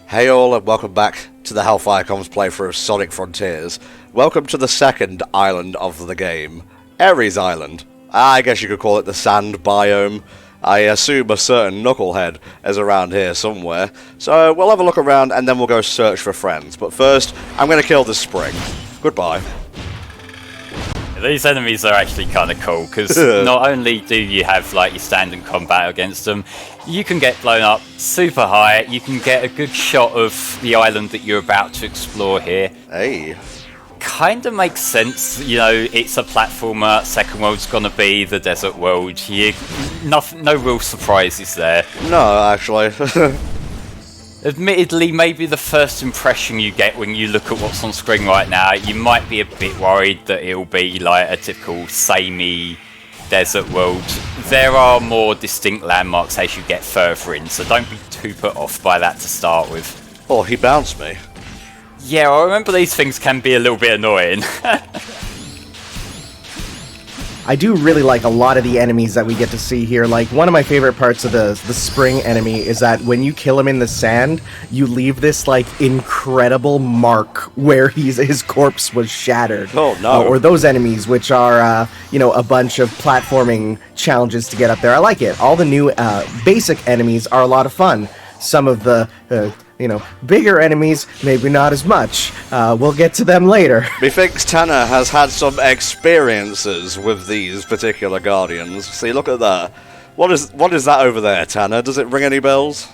Hey all, and welcome back to the HellfireComms playthrough of Sonic Frontiers. Welcome to the second island of the game, Ares Island. I guess you could call it the sand biome. I assume a certain knucklehead is around here somewhere. So we'll have a look around and then we'll go search for friends. But first, I'm going to kill this spring. Goodbye. These enemies are actually kind of cool, because not only do you have like your standard combat against them, you can get blown up super high, you can get a good shot of the island that you're about to explore here. Hey. Kind of makes sense, you know, it's a platformer, second world's gonna be the desert world, no real surprises there. No, actually. Admittedly, maybe the first impression you get when you look at what's on screen right now, you might be a bit worried that it'll be like a typical samey desert world. There are more distinct landmarks as you get further in, so don't be too put off by that to start with. Oh, he bounced me. Yeah, I remember these things can be a little bit annoying. I do really like a lot of the enemies that we get to see here. Like, one of my favorite parts of the spring enemy is that when you kill him in the sand, you leave this, like, incredible mark where his corpse was shattered. Oh, no. Or those enemies, which are, a bunch of platforming challenges to get up there. I like it. All the new basic enemies are a lot of fun. Some of the... bigger enemies, maybe not as much. We'll get to them later. Methinks Tanner has had some experiences with these particular Guardians. See, look at that. What is that over there, Tanner? Does it ring any bells?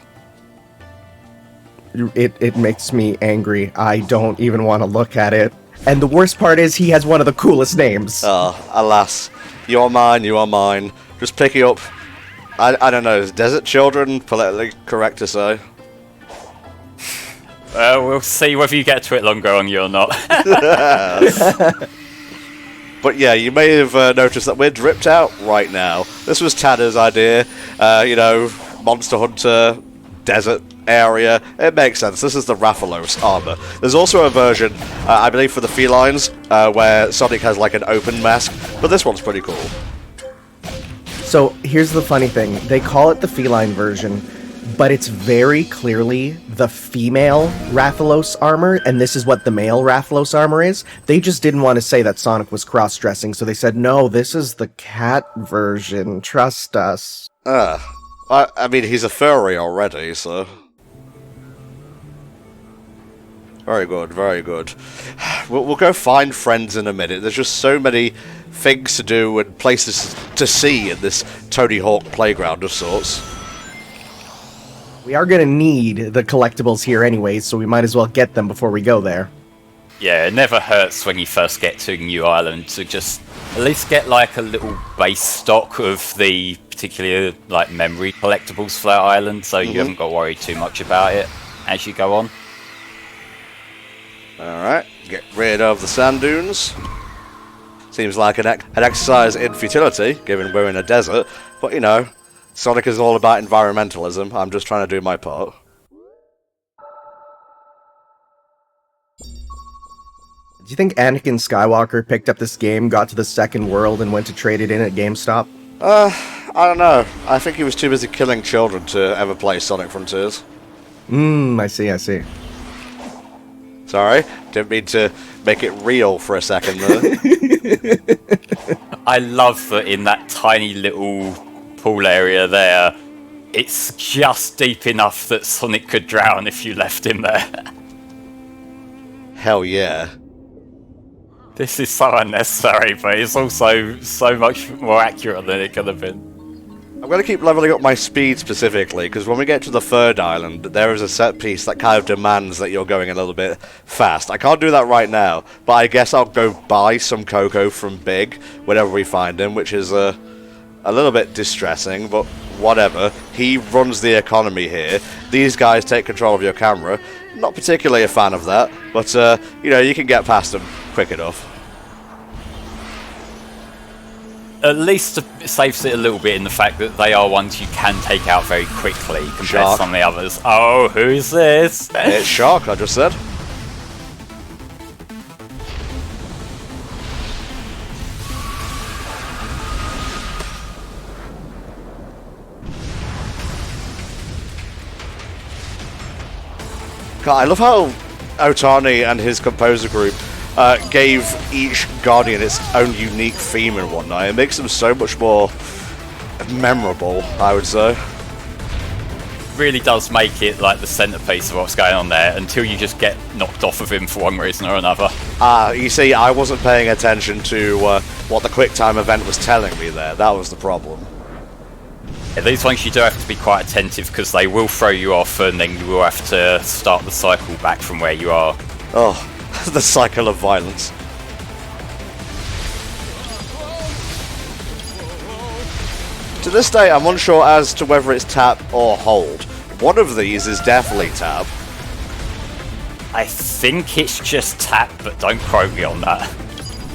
It makes me angry. I don't even want to look at it. And the worst part is he has one of the coolest names. Alas. You are mine, you are mine. Just pick you up. I don't know, is Desert Children politically correct to say? We'll see whether you get to it longer on you or not. But yeah, you may have noticed that we're dripped out right now. This was Tanner's idea. Monster Hunter, desert area. It makes sense. This is the Rathalos armor. There's also a version, I believe, for the felines, where Sonic has like an open mask. But this one's pretty cool. So here's the funny thing. They call it the feline version, but it's very clearly the female Rathalos armor, and this is what the male Rathalos armor is. They just didn't want to say that Sonic was cross-dressing, so they said, no, this is the cat version, trust us. I mean, he's a furry already, so... Very good, very good. We'll go find friends in a minute. There's just so many things to do and places to see in this Tony Hawk playground of sorts. We are going to need the collectibles here anyway, so we might as well get them before we go there. Yeah, it never hurts when you first get to a new island to just at least get like a little base stock of the particular like memory collectibles for that island, so you haven't got to worry too much about it as you go on. Alright, get rid of the sand dunes. Seems like an exercise in futility, given we're in a desert, but you know, Sonic is all about environmentalism. I'm just trying to do my part. Do you think Anakin Skywalker picked up this game, got to the second world, and went to trade it in at GameStop? I don't know. I think he was too busy killing children to ever play Sonic Frontiers. I see. Sorry, didn't mean to make it real for a second there. I love that in that tiny little pool area there, it's just deep enough that Sonic could drown if you left him there. Hell yeah. This is so unnecessary, but it's also so much more accurate than it could have been. I'm going to keep leveling up my speed specifically, because when we get to the third island, there is a set piece that kind of demands that you're going a little bit fast. I can't do that right now, but I guess I'll go buy some Coco from Big whenever we find him, which is a little bit distressing, but whatever. He runs the economy here. These guys take control of your camera. Not particularly a fan of that, but, you can get past them quick enough. At least it saves it a little bit in the fact that they are ones you can take out very quickly compared to some of the others. Oh, who is this? It's Shark, I just said. God, I love how Otani and his composer group gave each Guardian its own unique theme and whatnot. It makes them so much more memorable, I would say. Really does make it like the centerpiece of what's going on there until you just get knocked off of him for one reason or another. You see, I wasn't paying attention to what the QuickTime event was telling me there. That was the problem. Yeah, these ones you do have to be quite attentive because they will throw you off and then you will have to start the cycle back from where you are. Oh, the cycle of violence. To this day, I'm unsure as to whether it's tap or hold. One of these is definitely tap. I think it's just tap, but don't quote me on that.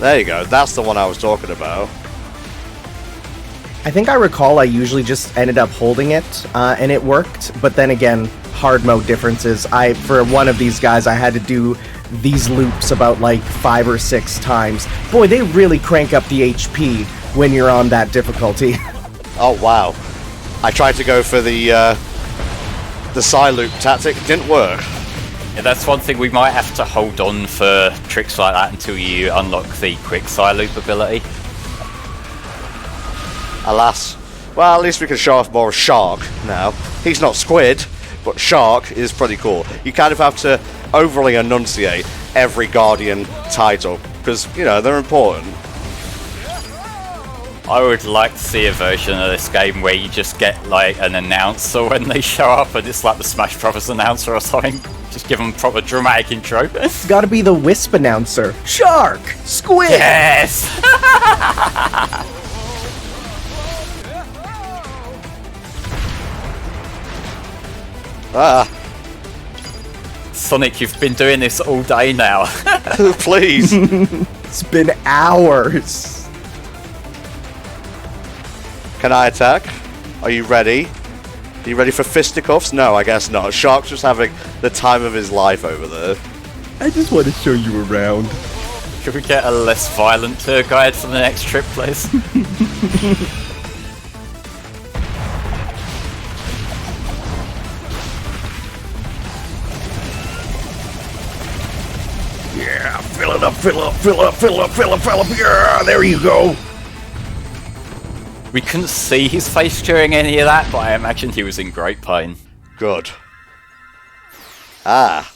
There you go, that's the one I was talking about. I think I recall I usually just ended up holding it, and it worked, but then again, hard mode differences. For one of these guys, I had to do these loops about like 5 or 6 times. Boy, they really crank up the HP when you're on that difficulty. Oh wow. I tried to go for the side loop tactic, didn't work. Yeah, that's one thing we might have to hold on for tricks like that until you unlock the quick side loop ability. Alas. Well, at least we can show off more of Shark now. He's not Squid, but Shark is pretty cool. You kind of have to overly enunciate every Guardian title, because, you know, they're important. I would like to see a version of this game where you just get like an announcer when they show up and it's like the Smash Brothers announcer or something. Just give them a proper dramatic intro. It's gotta be the Wisp announcer. Shark! Squid! Yes! Sonic, you've been doing this all day now. Please. It's been hours. Can I attack? Are you ready? Are you ready for fisticuffs? No, I guess not. Shark's just having the time of his life over there. I just want to show you around. Could we get a less violent tour guide for the next trip, please? Yeah, fill it up, fill up, fill up, fill up, fill up, fill up. Yeah, there you go. We couldn't see his face during any of that, but I imagine he was in great pain. Good. Ah.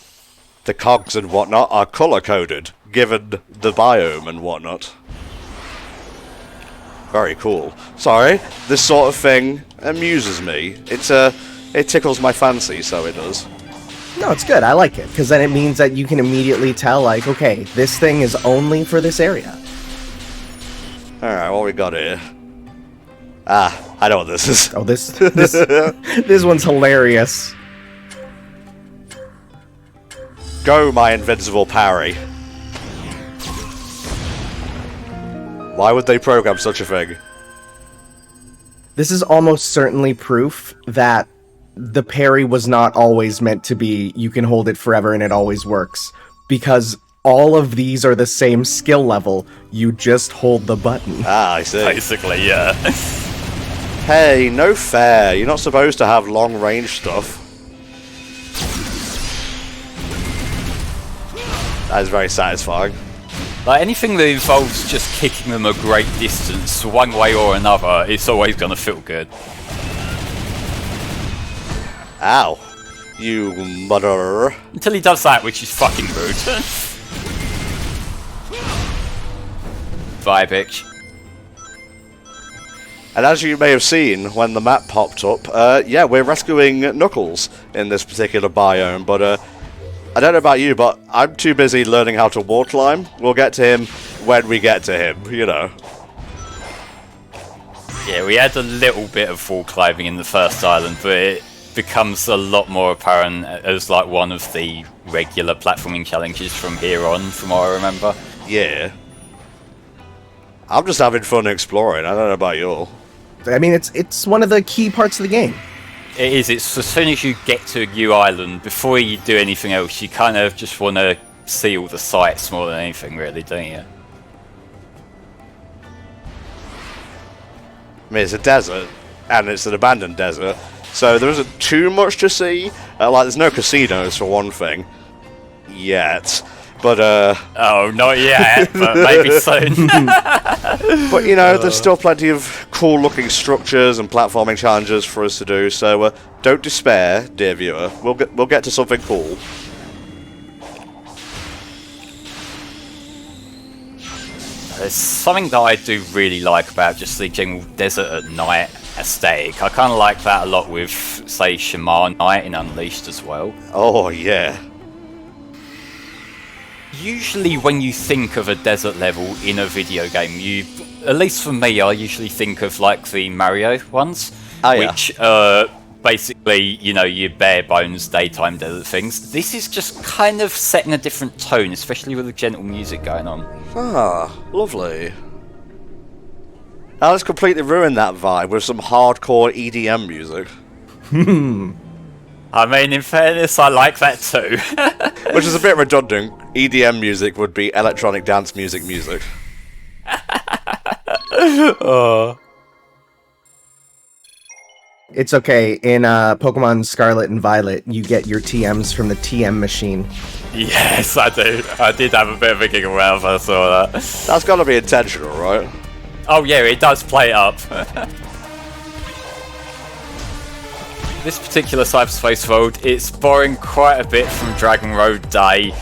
The cogs and whatnot are colour-coded, given the biome and whatnot. Very cool. Sorry, this sort of thing amuses me. It tickles my fancy, so it does. No, it's good. I like it, because then it means that you can immediately tell, like, okay, this thing is only for this area. Alright, what we got here? Ah, I know what this is. Oh, this one's hilarious. Go, my invincible parry. Why would they program such a thing? This is almost certainly proof that the parry was not always meant to be you can hold it forever and it always works. Because all of these are the same skill level, you just hold the button. Ah, I see. Basically, yeah. Hey, no fair. You're not supposed to have long-range stuff. That is very satisfying. Like, anything that involves just kicking them a great distance, one way or another, it's always going to feel good. Ow. You mother. Until he does that, which is fucking rude. Bye, bitch. And as you may have seen when the map popped up, yeah, we're rescuing Knuckles in this particular biome, but I don't know about you, but I'm too busy learning how to wall climb. We'll get to him when we get to him, you know. Yeah, we had a little bit of wall climbing in the first island, but it becomes a lot more apparent as like one of the regular platforming challenges from here on, from what I remember. Yeah. I'm just having fun exploring, I don't know about you all. I mean, it's one of the key parts of the game. It is. It's as soon as you get to a new island, before you do anything else, you kind of just want to see all the sights more than anything, really, don't you? I mean, it's a desert, and it's an abandoned desert. So there isn't too much to see. Like, there's no casinos for one thing. Yet. But, Oh, not yet, but maybe soon. But, you know, there's still plenty of cool-looking structures and platforming challenges for us to do, so don't despair, dear viewer. We'll get to something cool. There's something that I do really like about just the general desert at night aesthetic. I kind of like that a lot with, say, Shamar Night in Unleashed as well. Oh, yeah. Usually when you think of a desert level in a video game, at least for me, I usually think of like the Mario ones, which basically, you know, your bare bones daytime desert things. This is just kind of setting a different tone, especially with the gentle music going on. Ah, lovely. Now let's completely ruin that vibe with some hardcore EDM music. I mean, in fairness, I like that too. Which is a bit redundant. EDM music would be electronic dance music. Oh. It's okay. In Pokemon Scarlet and Violet, you get your TMs from the TM machine. Yes, I do. I did have a bit of a giggle when I first saw that. That's got to be intentional, right? Oh yeah, it does play up. This particular Cyberspace world, it's borrowing quite a bit from Dragon Road Day.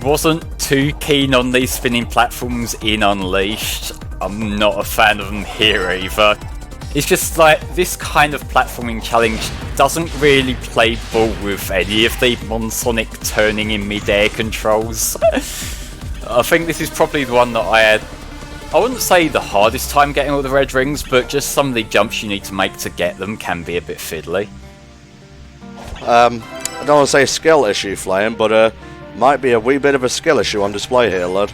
Wasn't too keen on these spinning platforms in Unleashed. I'm not a fan of them here either. It's just like, this kind of platforming challenge doesn't really play ball with any of the Monsonic turning in mid-air controls. I think this is probably the one that I wouldn't say the hardest time getting all the red rings, but just some of the jumps you need to make to get them can be a bit fiddly. I don't want to say skill issue, Flame, but might be a wee bit of a skill issue on display here, lad.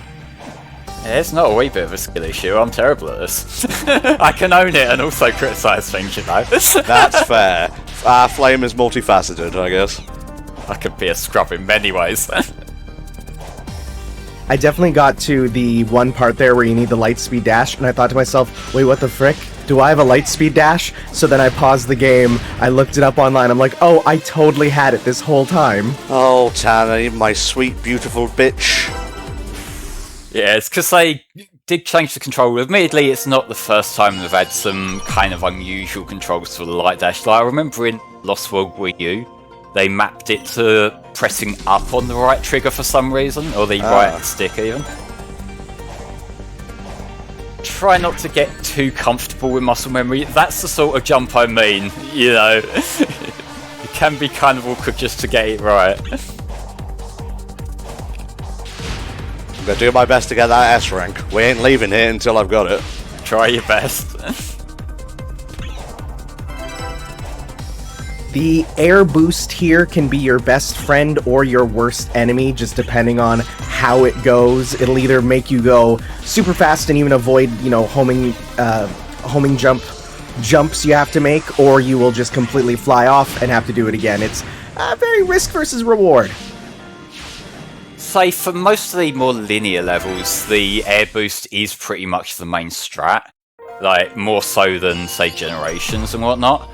Yeah, it's not a wee bit of a skill issue, I'm terrible at this. I can own it and also criticise things, you know. That's fair. Flame is multifaceted, I guess. I could be a scrub in many ways. I definitely got to the one part there where you need the light speed dash, and I thought to myself, wait, what the frick? Do I have a light speed dash? So then I paused the game, I looked it up online, I'm like, oh, I totally had it this whole time. Oh, Tana, my sweet, beautiful bitch. Yeah, it's because they did change the control. Admittedly, it's not the first time they've had some kind of unusual controls for the light dash. Like, I remember in Lost World Wii U, they mapped it to pressing up on the right trigger for some reason, or the right stick even. Try not to get too comfortable with muscle memory. That's the sort of jump I mean, you know. It can be kind of awkward just to get it right. I'm gonna do my best to get that S rank. We ain't leaving here until I've got it. Try your best. The air boost here can be your best friend or your worst enemy, just depending on how it goes. It'll either make you go super fast and even avoid, you know, homing jumps you have to make, or you will just completely fly off and have to do it again. It's very risk versus reward. Say, for most of the more linear levels, the air boost is pretty much the main strat. Like, more so than, say, Generations and whatnot.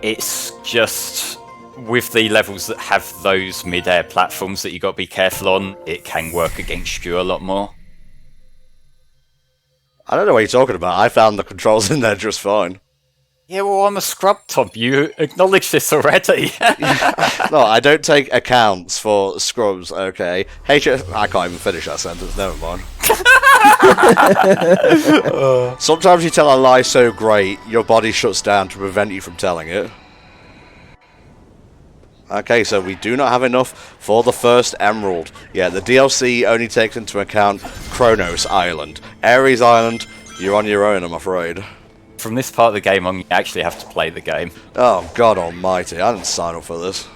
It's just, with the levels that have those mid-air platforms that you got to be careful on, it can work against you a lot more. I don't know what you're talking about. I found the controls in there just fine. Yeah, well, I'm a scrub, Tom. You acknowledged this already. No, I don't take accounts for scrubs, okay? I can't even finish that sentence, never mind. Sometimes you tell a lie so great, your body shuts down to prevent you from telling it. Okay, so we do not have enough for the first Emerald. Yeah, the DLC only takes into account Kronos Island. Ares Island, you're on your own, I'm afraid. From this part of the game on, you actually have to play the game. Oh, God almighty, I didn't sign up for this.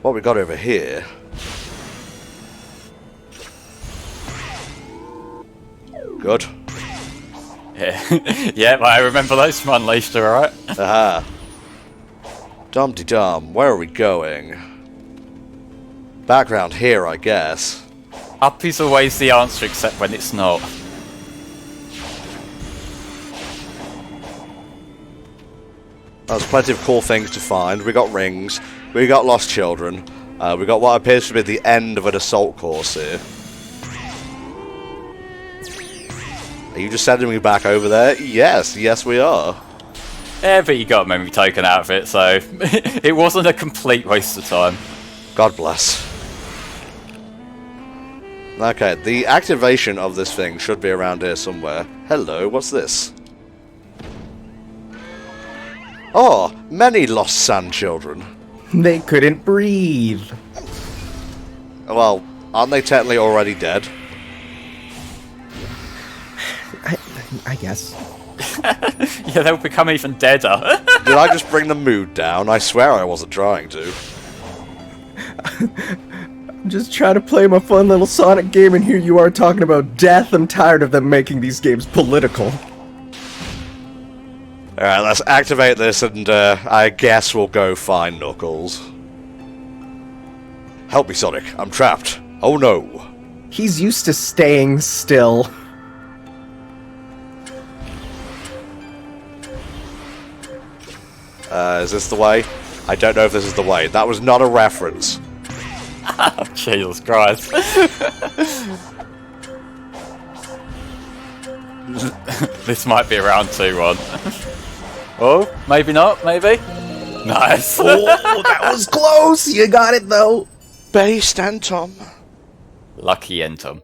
What we got over here? Good. Yeah, yeah, I remember those from Unleashed, alright? Aha. Dum-de-dum, where are we going? Background here, I guess. Up is always the answer, except when it's not. There's plenty of cool things to find. We got rings, we got lost children, we got what appears to be the end of an assault course here. Are you just sending me back over there? Yes, yes we are. Yeah, but you got a memory token out of it, so it wasn't a complete waste of time. God bless. Okay, the activation of this thing should be around here somewhere. Hello, what's this? Oh, many lost sand children. They couldn't breathe. Well, aren't they technically already dead? I guess. Yeah, they'll become even deader. Did I just bring the mood down? I swear I wasn't trying to. I'm just trying to play my fun little Sonic game, and here you are talking about death. I'm tired of them making these games political. Alright, let's activate this and I guess we'll go find Knuckles. Help me, Sonic. I'm trapped. Oh no. He's used to staying still. Is this the way? I don't know if this is the way. That was not a reference. Oh, Jesus Christ. This might be a round 2-1. Oh, maybe not, maybe? Nice. Oh, that was close! You got it, though! Based and Tom. Lucky Entom.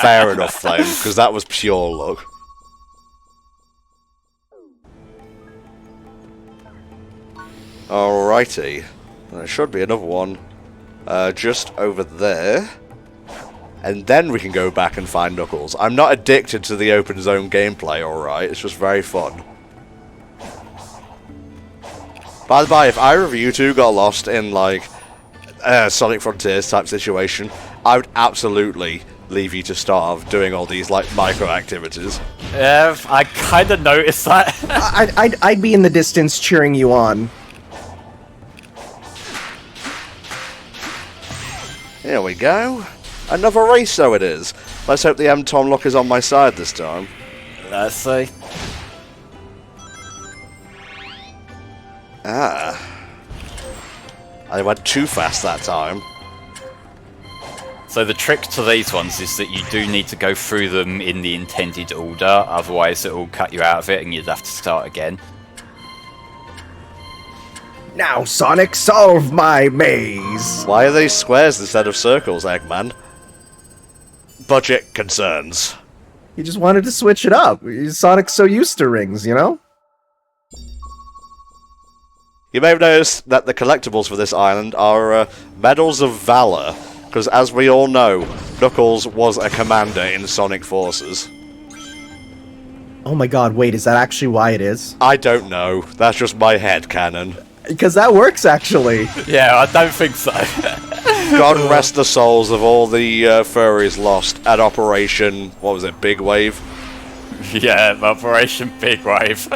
Fair enough, Flame, because that was pure luck. Alrighty. There should be another one just over there. And then we can go back and find Knuckles. I'm not addicted to the open zone gameplay, alright? It's just very fun. By the by, if either of you two got lost in, like, Sonic Frontiers type situation, I would absolutely leave you to starve doing all these, like, micro-activities. Yeah, I kind of noticed that. I'd be in the distance cheering you on. Here we go. Another race, so it is. Let's hope the M-Tom lock is on my side this time. Let's see. Ah. I went too fast that time. So the trick to these ones is that you do need to go through them in the intended order, otherwise it will cut you out of it and you'd have to start again. Now, Sonic, solve my maze! Why are they squares instead of circles, Eggman? Budget concerns. You just wanted to switch it up. Sonic's so used to rings, you know? You may have noticed that the collectibles for this island are Medals of Valor, because as we all know, Knuckles was a commander in Sonic Forces. Oh my god, wait, is that actually why it is? I don't know. That's just my headcanon. Because that works, actually. Yeah, I don't think so. God rest the souls of all the furries lost at Operation... what was it, Big Wave? Yeah, Operation Big Wave.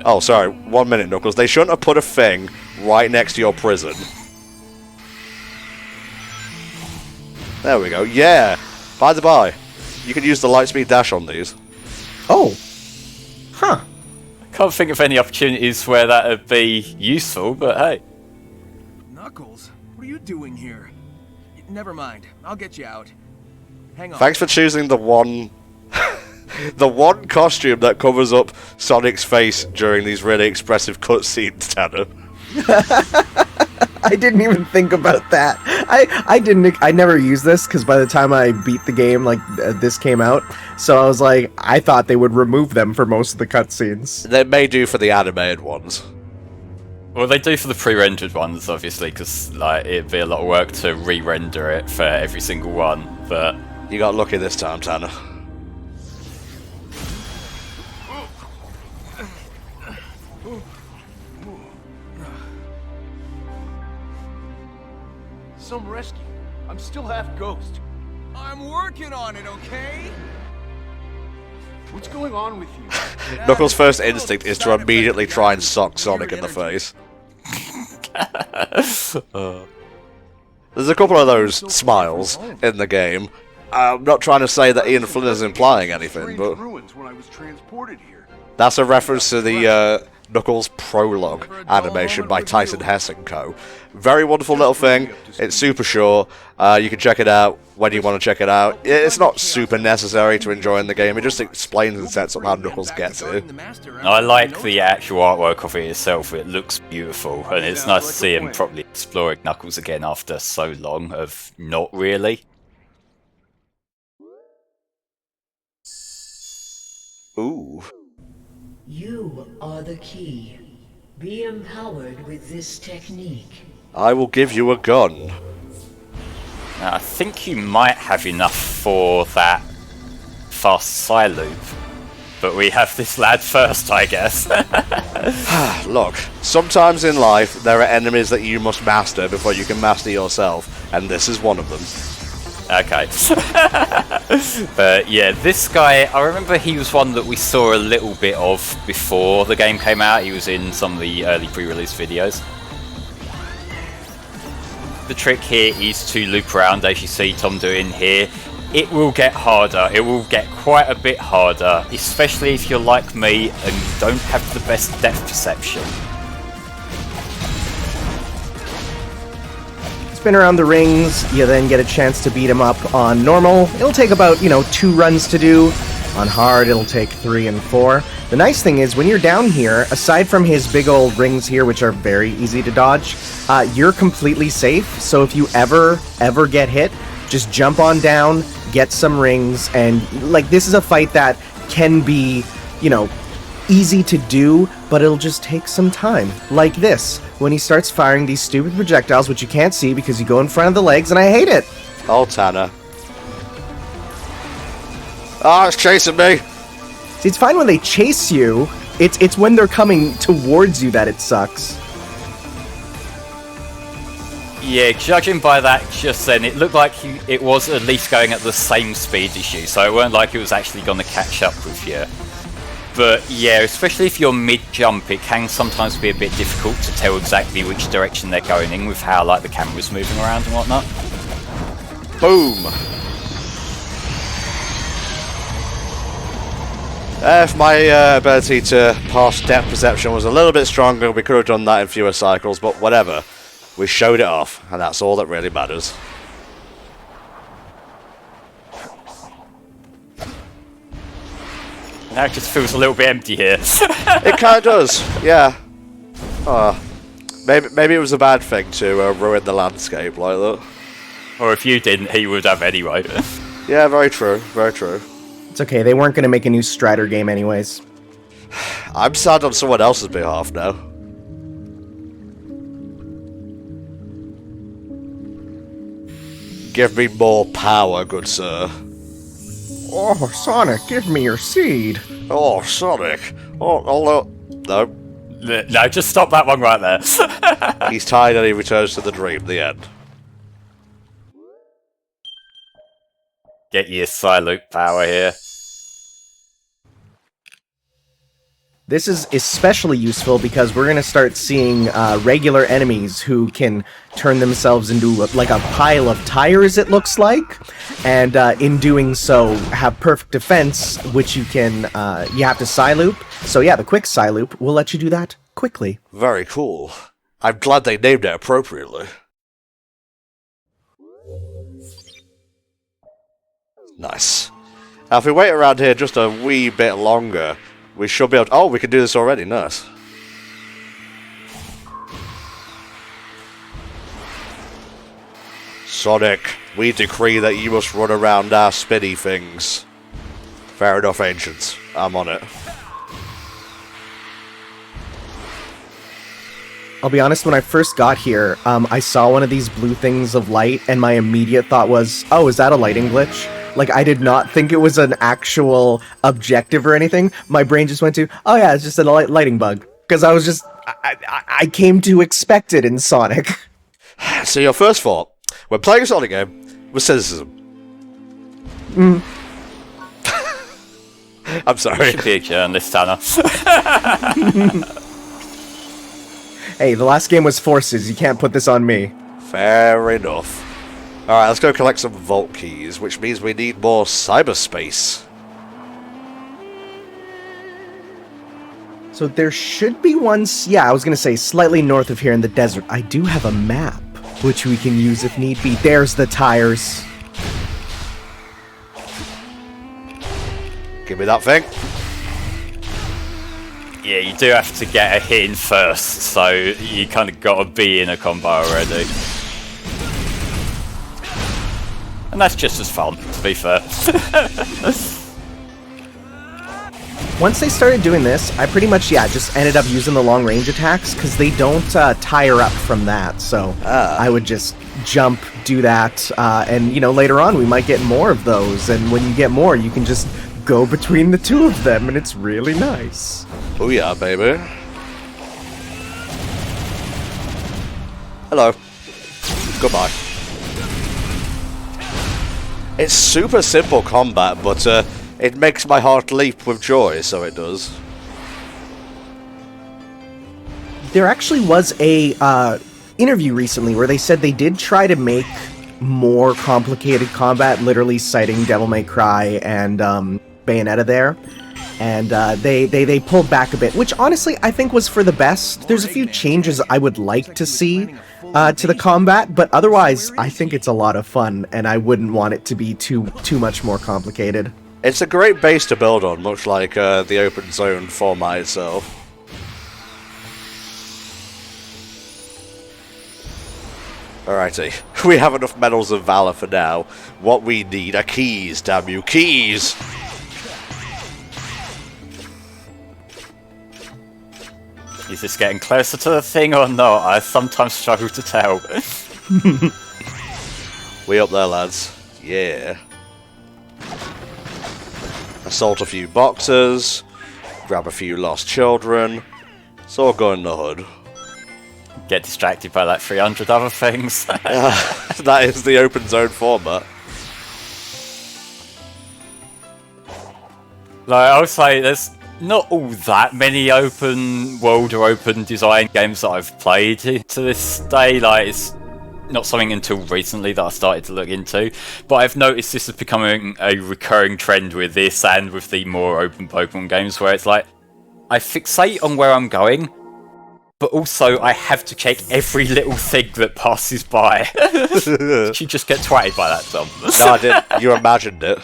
Oh, sorry, 1 minute, Knuckles. They shouldn't have put a thing right next to your prison. There we go, yeah! By the by, you can use the Lightspeed Dash on these. Oh. Huh. Can't think of any opportunities where that would be useful, but hey. Knuckles, what are you doing here? Never mind, I'll get you out. Hang on. Thanks for choosing the one... the one costume that covers up Sonic's face during these really expressive cutscenes, Tanner. I didn't even think about that. I never used this because by the time I beat the game, like this came out, so I was like, I thought they would remove them for most of the cutscenes. They may do for the animated ones. Well, they do for the pre-rendered ones, obviously, because like it'd be a lot of work to re-render it for every single one. But You got lucky this time, Tanner. Some rescue. I'm still half ghost. I'm working on it, okay? What's going on with you? Knuckles' first instinct is to immediately try and sock Sonic in the face. There's a couple of those smiles in the game. I'm not trying to say that Ian Flynn is implying anything, but ruins when I was transported here. that's a reference to the Knuckles prologue animation by Tyson Hess and Co. Very wonderful little thing. It's super short. You can check it out when you want to check it out. It's not super necessary to enjoy in the game. It just explains and sets up how Knuckles gets here. I like the actual artwork of it itself. It looks beautiful, and it's nice to see him properly exploring Knuckles again after so long of not really. Ooh. You are the key. Be empowered with this technique. I will give you a gun. Now, I think you might have enough for that fast Psy loop, but we have this lad first, I guess. Look, sometimes in life there are enemies that you must master before you can master yourself, and this is one of them. Okay. But yeah, this guy, I remember he was one that we saw a little bit of before the game came out. He was in some of the early pre-release videos. The trick here is to loop around, as you see Tom doing here. It will get harder, it will get quite a bit harder, especially if you're like me and you don't have the best depth perception. Spin around the rings, you then get a chance to beat him up on normal. It'll take about, 2 runs to do. On hard, it'll take 3 and 4. The nice thing is, when you're down here, aside from his big old rings here, which are very easy to dodge, you're completely safe. So if you ever get hit, just jump on down, get some rings, and, this is a fight that can be, easy to do, but it'll just take some time. Like this, when he starts firing these stupid projectiles, which you can't see because you go in front of the legs, and I hate it. Oh, Tanner. Ah, it's chasing me. See, it's fine when they chase you. It's when they're coming towards you that it sucks. Yeah, judging by that just then, it looked like it was at least going at the same speed as you, so it weren't like it was actually going to catch up with you. But yeah, especially if you're mid-jump, it can sometimes be a bit difficult to tell exactly which direction they're going in with how the camera's moving around and whatnot. Boom. If my ability to pass depth perception was a little bit stronger, we could have done that in fewer cycles, but whatever. We showed it off, and that's all that really matters. Now it just feels a little bit empty here. It kind of does, yeah. Maybe it was a bad thing to ruin the landscape like that. Or if you didn't, he would have anyway. Yeah, very true, very true. It's okay, they weren't going to make a new Strider game anyways. I'm sad on someone else's behalf now. Give me more power, good sir. Oh, Sonic, give me your seed. Oh, Sonic. Oh, no. No, just stop that one right there. He's tired and he returns to the dream. The end. Get your Psy-Loop power here. This is especially useful because we're going to start seeing regular enemies who can turn themselves into like a pile of tires, it looks like, and in doing so have perfect defense, which you have to Psy-Loop. So yeah, the quick Psy-Loop will let you do that quickly. Very cool. I'm glad they named it appropriately. Nice. Now if we wait around here just a wee bit longer, we should be able to... Oh, we can do this already. Nice. Sonic, we decree that you must run around our spinny things. Fair enough, Ancients. I'm on it. I'll be honest, when I first got here, I saw one of these blue things of light, and my immediate thought was, oh, is that a lighting glitch? Like, I did not think it was an actual objective or anything. My brain just went to, oh yeah, it's just a lighting bug. Because I was just, I came to expect it in Sonic. So your first thought, when playing a Sonic game, was cynicism. I'm sorry. Should be a journalist, Tanner. Hey, the last game was Forces, you can't put this on me. Fair enough. Alright, let's go collect some vault keys, which means we need more cyberspace. So there should be one, yeah, I was gonna say slightly north of here in the desert. I do have a map, which we can use if need be. There's the tires. Give me that thing. Yeah, you do have to get a hit in first, so you kind of got to be in a combo already. And that's just as fun, to be fair. Once they started doing this, I pretty much, yeah, just ended up using the long-range attacks, because they don't tire up from that, so I would just jump, do that, and, you know, later on we might get more of those, and when you get more, you can just go between the two of them, and it's really nice. Oh yeah, baby. Hello. Goodbye. It's super simple combat, but it makes my heart leap with joy, so it does. There actually was a interview recently where they said they did try to make more complicated combat, literally citing Devil May Cry and Bayonetta there, and they pulled back a bit, which honestly I think was for the best. There's a few changes I would like to see to the combat, but otherwise I think it's a lot of fun, and I wouldn't want it to be too much more complicated. It's a great base to build on, much like the open zone format itself. Alrighty, we have enough Medals of Valor for now. What we need are keys, damn you, keys! Is this getting closer to the thing or not? I sometimes struggle to tell. We up there, lads. Yeah. Assault a few boxes, grab a few lost children. It's all going in the hood. Get distracted by like 300 other things. That is the open zone format. Like, I would say there's not all that many open world or open design games that I've played to this day. Like, it's not something until recently that I started to look into, but I've noticed this is becoming a recurring trend with this and with the more open Pokemon games, where it's like, I fixate on where I'm going, but also I have to check every little thing that passes by. Did you just get twatted by that, Tom? No, I didn't. You imagined it.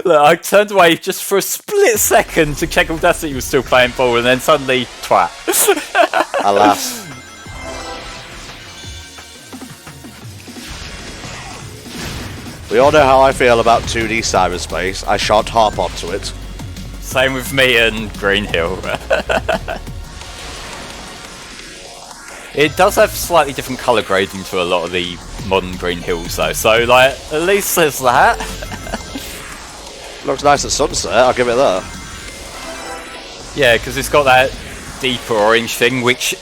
Look, I turned away just for a split second to check Audacity was still playing ball, and then suddenly, twat. Alas. We all know how I feel about 2D cyberspace. I shan't harp onto it. Same with me and Green Hill. It does have slightly different colour grading to a lot of the modern Green Hills though, so like, at least there's that. Looks nice at sunset, I'll give it that. Yeah, because it's got that deeper orange thing, which,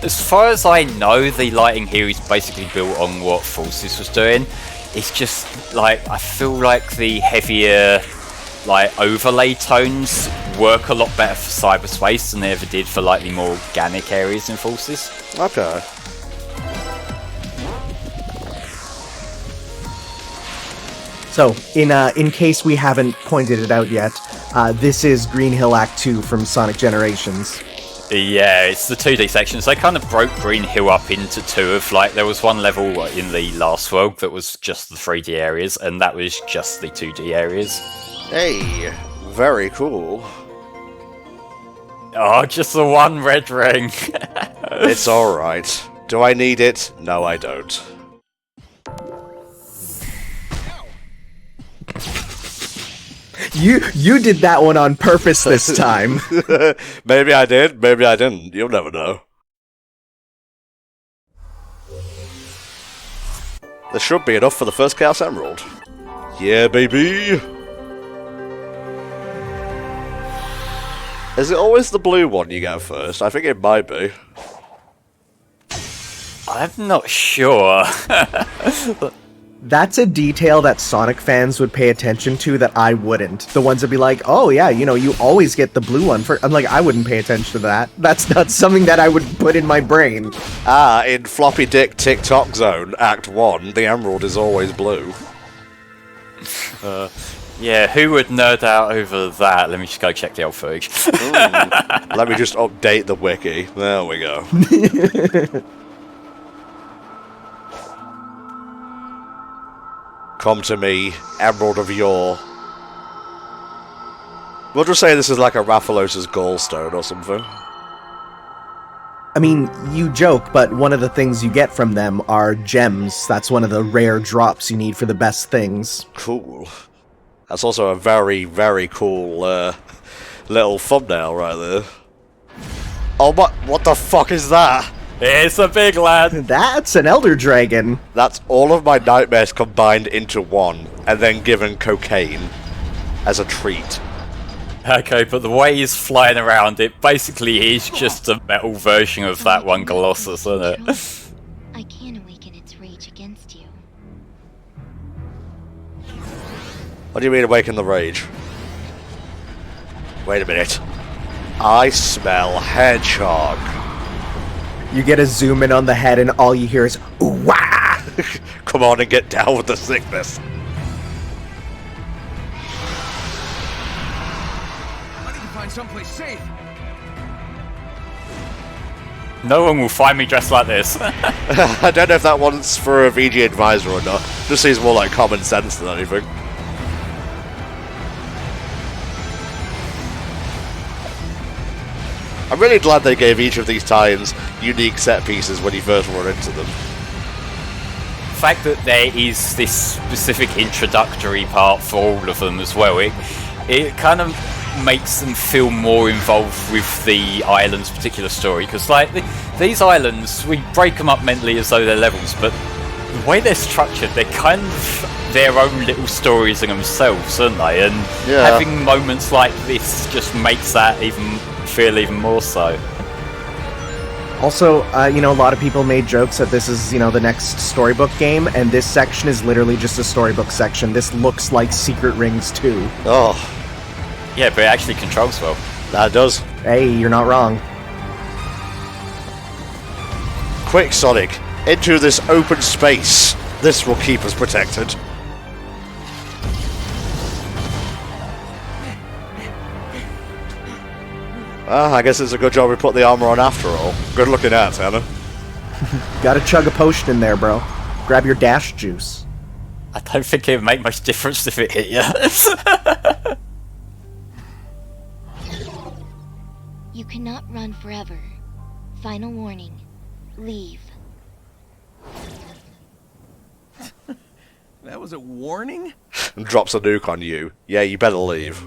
as far as I know, the lighting here is basically built on what Forces was doing. It's just, like, I feel like the heavier, like, overlay tones work a lot better for Cyberspace than they ever did for, like, the more organic areas in Forces. Okay. So, in case we haven't pointed it out yet, this is Green Hill Act 2 from Sonic Generations. Yeah, it's the 2D sections. They kind of broke Green Hill up into two of, like, there was one level in the last world that was just the 3D areas, and that was just the 2D areas. Hey, very cool. Oh, just the one red ring. It's alright. Do I need it? No, I don't. You did that one on purpose this time. Maybe I did, maybe I didn't. You'll never know. There should be enough for the first Chaos Emerald. Yeah, baby! Is it always the blue one you get first? I think it might be. I'm not sure. That's a detail that Sonic fans would pay attention to that I wouldn't. The ones that be like, oh yeah, you know, you always get the blue one. I'm like, I wouldn't pay attention to that. That's not something that I would put in my brain. In Floppy Dick TikTok Zone, Act 1, the emerald is always blue. Yeah, who would nerd out over that? Let me just go check the old footage. Let me just update the wiki. There we go. Come to me, Emerald of Yore. We'll just say this is like a Rathalos' gallstone or something. I mean, you joke, but one of the things you get from them are gems. That's one of the rare drops you need for the best things. Cool. That's also a very, very cool little thumbnail right there. Oh, what the fuck is that? It's a big lad. That's an elder dragon. That's all of my nightmares combined into one, and then given cocaine as a treat. Okay, but the way he's flying around, it basically is just a metal version of that one Colossus, isn't it? I can't awaken its rage against you. What do you mean awaken the rage? Wait a minute. I smell hedgehog. You get a zoom in on the head and all you hear is, ooh, wah! Come on and get down with the sickness. I need to find someplace safe. No one will find me dressed like this. I don't know if that one's for a VG advisor or not. Just seems more like common sense than anything. I'm really glad they gave each of these tie-ins unique set pieces when you first run into them. The fact that there is this specific introductory part for all of them as well, it kind of makes them feel more involved with the island's particular story, because like these islands, we break them up mentally as though they're levels, but the way they're structured, they're kind of their own little stories in themselves, aren't they? And having moments like this just makes that feel even more so. Also, a lot of people made jokes that this is, the next storybook game, and this section is literally just a storybook section. This looks like Secret Rings 2. Oh. Yeah, but it actually controls well. That does. Hey, you're not wrong. Quick, Sonic. Into this open space. This will keep us protected. I guess it's a good job we put the armor on after all. Good looking out, Hannah. Gotta chug a potion in there, bro. Grab your dash juice. I don't think it would make much difference if it hit you. You cannot run forever. Final warning. Leave. That was a warning? And drops a nuke on you. Yeah, you better leave.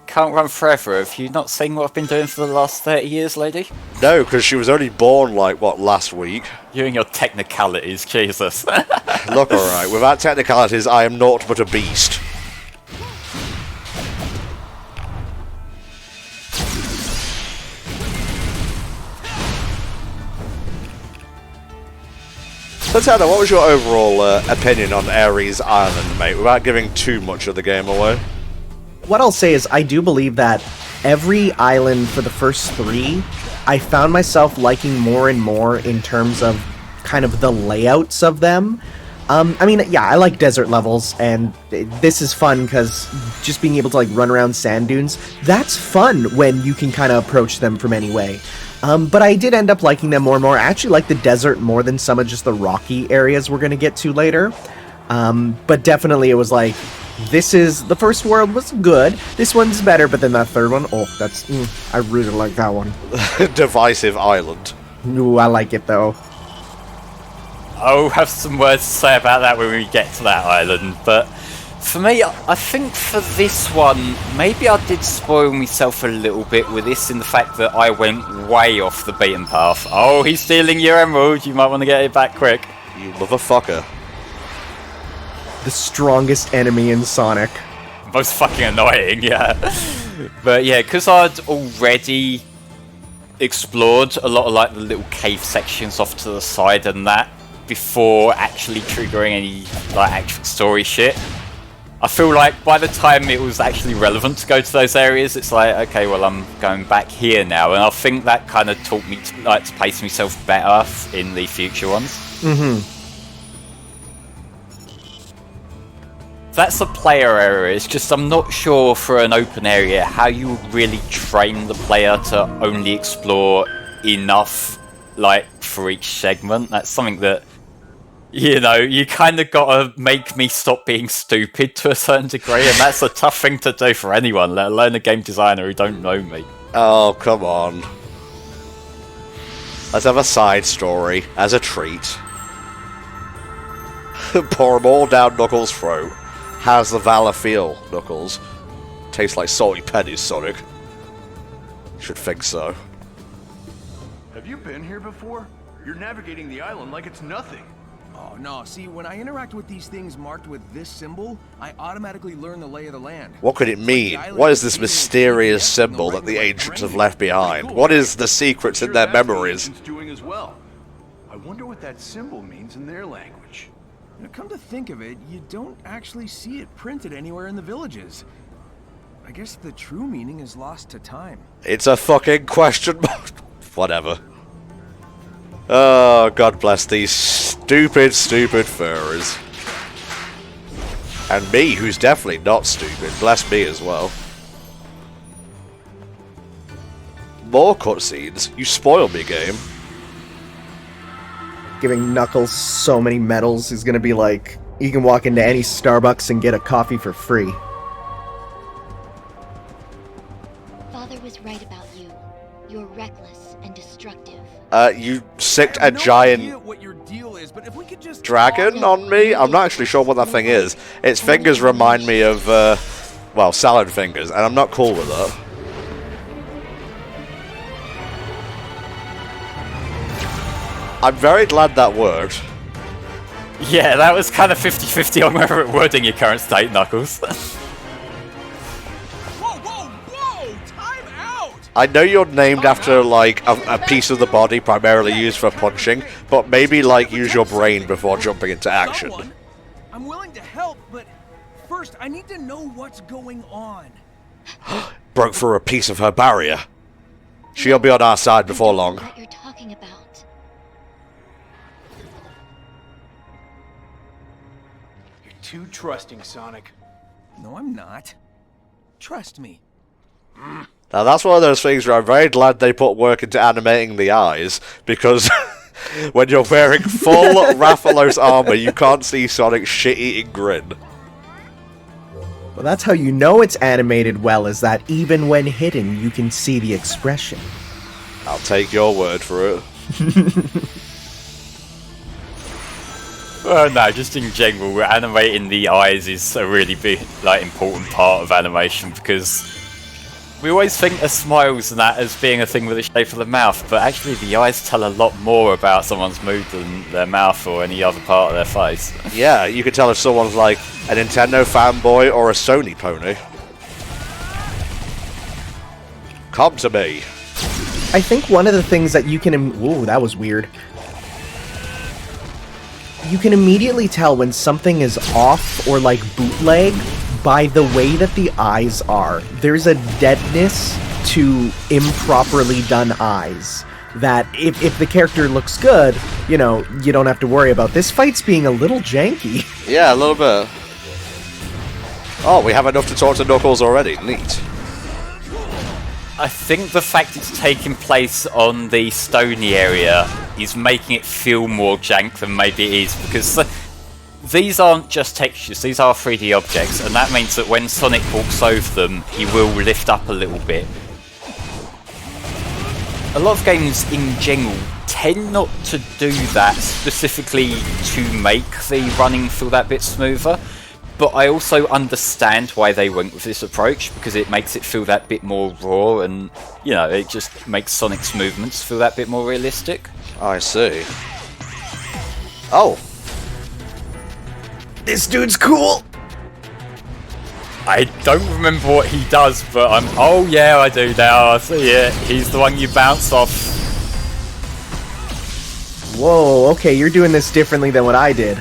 Can't run forever. Have you not seen what I've been doing for the last 30 years, lady? No, because she was only born, last week? You and your technicalities, Jesus. Look, alright, without technicalities, I am naught but a beast. So Tanner, what was your overall opinion on Ares Island, mate, without giving too much of the game away? What I'll say is I do believe that every island for the first 3, I found myself liking more and more in terms of kind of the layouts of them. I like desert levels, and this is fun because just being able to run around sand dunes, that's fun when you can kind of approach them from any way. But I did end up liking them more and more. I actually like the desert more than some of just the rocky areas we're going to get to later. But definitely it was like, the first world was good, this one's better, but then that third one, I really like that one. Divisive island. Ooh, I like it though. I'll have some words to say about that when we get to that island, but for me, I think for this one, maybe I did spoil myself a little bit with this in the fact that I went way off the beaten path. Oh, he's stealing your emerald, you might want to get it back quick. You motherfucker. The strongest enemy in Sonic. Most fucking annoying, yeah. But yeah, because I'd already explored a lot of the little cave sections off to the side and that before actually triggering any actual story shit, I feel like by the time it was actually relevant to go to those areas, it's like, okay, well, I'm going back here now, and I think that kind of taught me to pace myself better in the future ones. Mm-hmm. That's a player area. It's just I'm not sure for an open area how you would really train the player to only explore enough, like, for each segment. That's something that, you know, you kind of got to make me stop being stupid to a certain degree, and that's a tough thing to do for anyone, let alone a game designer who don't know me. Oh, come on. Let's have a side story as a treat. Pour 'em all down Knuckles' throat. How's the Valor feel, Knuckles? Tastes like salty pennies, Sonic. Should think so. Have you been here before? You're navigating the island like it's nothing. Oh, no. See, when I interact with these things marked with this symbol, I automatically learn the lay of the land. What could it mean? What is this mysterious symbol that the ancients have left behind? What is the secrets in their memories? Doing as well. I wonder what that symbol means in their language. Now, come to think of it, you don't actually see it printed anywhere in the villages. I guess the true meaning is lost to time. It's a fucking question mark. Whatever. Oh, God bless these stupid, stupid furries. And me, who's definitely not stupid. Bless me as well. More cutscenes. You spoil me, game. Giving Knuckles so many medals is gonna be like, you can walk into any Starbucks and get a coffee for free. Father was right about you. You're reckless and destructive. You sicked a giant What your deal is, but if we could just dragon on me? I'm not actually sure what that thing is. Its fingers remind me of, well, salad fingers, and I'm not cool with that. I'm very glad that worked. Yeah, that was kind of 50-50 on whether it would in your current state, Knuckles. Whoa! Time out! I know you're named after, like, a piece of the body primarily used for punching, but maybe, like, use your brain before jumping into action. I'm willing to help, but first I need to know what's going on. Broke through a piece of her barrier. She'll be on our side before long. What you're talking about? You're too trusting, Sonic. No, I'm not. Trust me. Now that's one of those things where I'm very glad they put work into animating the eyes, because when you're wearing full Rathalos armor, you can't see Sonic's shit-eating grin. Well, that's how you know it's animated well, is that even when hidden, you can see the expression. I'll take your word for it. No, just in general, animating the eyes is a really big, like, important part of animation, because we always think of smiles and that as being a thing with the shape of the mouth, but actually the eyes tell a lot more about someone's mood than their mouth or any other part of their face. Yeah, you can tell if someone's like a Nintendo fanboy or a Sony pony. Come to me. I think one of the things that you can... Ooh, that was weird. You can immediately tell when something is off or like bootleg by the way that the eyes are. There's a deadness to improperly done eyes that if the character looks good, you know, you don't have to worry about. This fight's being a little janky. Yeah, a little bit. Oh, we have enough to talk to Knuckles already. Neat. I think the fact it's taking place on the stony area is making it feel more jank than maybe it is, because these aren't just textures, these are 3D objects, and that means that when Sonic walks over them, he will lift up a little bit. A lot of games in general tend not to do that specifically to make the running feel that bit smoother, but I also understand why they went with this approach, because it makes it feel that bit more raw, and, you know, it just makes Sonic's movements feel that bit more realistic. I see. Oh. This dude's cool! I don't remember what he does, but I'm... Oh yeah, I do now, I see it. He's the one you bounce off. Whoa, okay, you're doing this differently than what I did.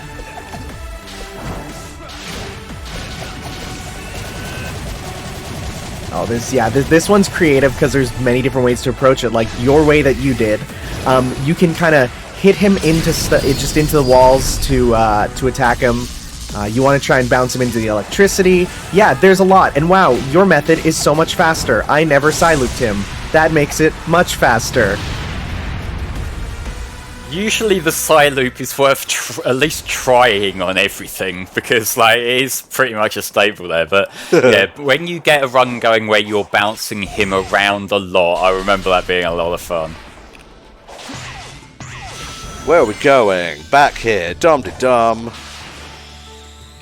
Oh, this one's creative because there's many different ways to approach it. Like your way that you did, you can kind of hit him into just into the walls to attack him. You want to try and bounce him into the electricity. Yeah, there's a lot. And wow, your method is so much faster. I never side-looped him. That makes it much faster. Usually the side loop is worth at least trying on everything, because like it is pretty much a staple there. But yeah, when you get a run going where you're bouncing him around a lot, I remember that being a lot of fun. Where are we going? Back here. Dum-de-dum.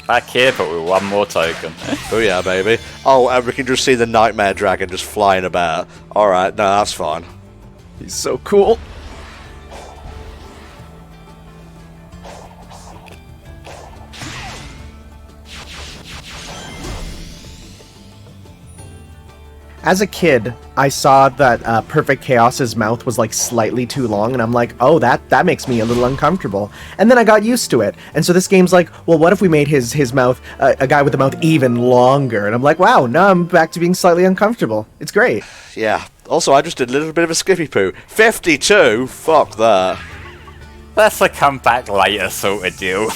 Back here, but with one more token. Oh yeah, baby. Oh, and we can just see the Nightmare Dragon just flying about. Alright, no, that's fine. He's so cool. As a kid, I saw that Perfect Chaos's mouth was like slightly too long, and I'm like, oh, that makes me a little uncomfortable. And then I got used to it, and so this game's like, well, what if we made his mouth, a guy with the mouth even longer? And I'm like, wow, now I'm back to being slightly uncomfortable. It's great. Yeah. Also, I just did a little bit of a skippy poo. 52? Fuck that. That's a come back later sort of deal.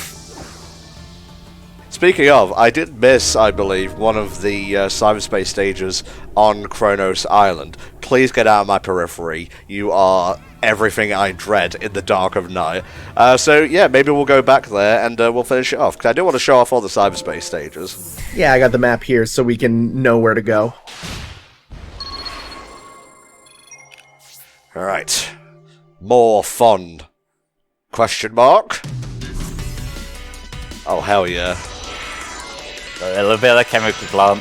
Speaking of, I did miss, I believe, one of the cyberspace stages on Kronos Island. Please get out of my periphery. You are everything I dread in the dark of night. So yeah, maybe we'll go back there and we'll finish it off, because I do want to show off all the cyberspace stages. Yeah, I got the map here so we can know where to go. Alright. More fun. Question mark? Oh, hell yeah. A little bit of a chemical plant.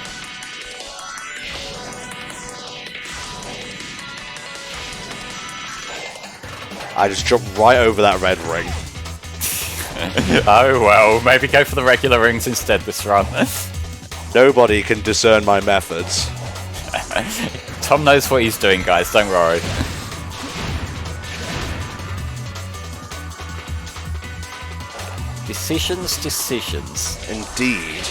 I just jumped right over that red ring. Oh well, maybe go for the regular rings instead this run. Nobody can discern my methods. Tom knows what he's doing, guys, don't worry. Decisions. Indeed.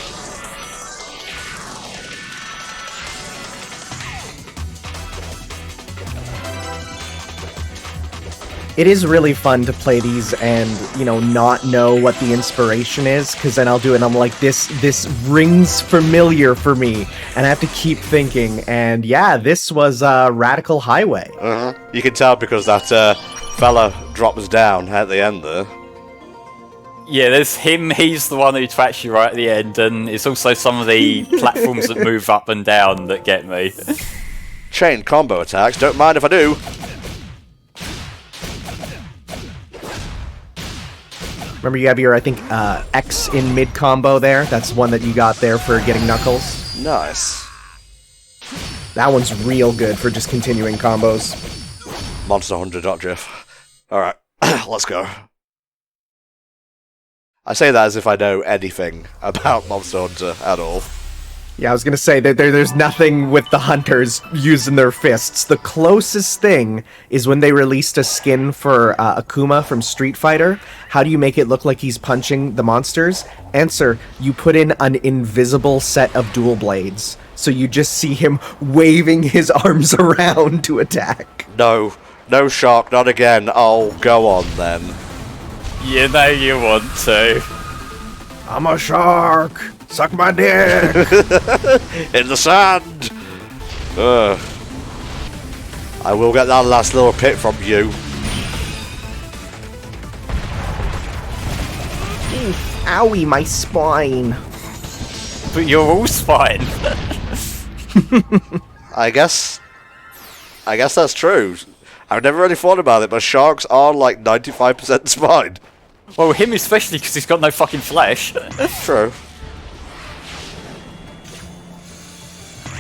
It is really fun to play these and, you know, not know what the inspiration is, because then I'll do it and I'm like, this rings familiar for me, and I have to keep thinking, and yeah, this was Radical Highway. You can tell because that fella drops down at the end there. Yeah, there's him, he's the one who tracks you right at the end, and it's also some of the platforms that move up and down that get me. Chain combo attacks, don't mind if I do. Remember, you have your, I think, X in mid combo there. That's one that you got there for getting Knuckles. Nice. That one's real good for just continuing combos. Monster Hunter.gif. Alright, let's go. I say that as if I know anything about Monster Hunter at all. Yeah, I was gonna say that there's nothing with the hunters using their fists. The closest thing is when they released a skin for Akuma from Street Fighter. How do you make it look like he's punching the monsters? Answer, you put in an invisible set of dual blades. So you just see him waving his arms around to attack. No, Shark, not again. Oh, go on then. You know you want to. I'm a shark! Suck my dick! In the sand! I will get that last little pit from you. Owie, my spine! But you're all spine. I guess that's true. I've never really thought about it, but sharks are like 95% spine. Well, him especially, because he's got no fucking flesh. True.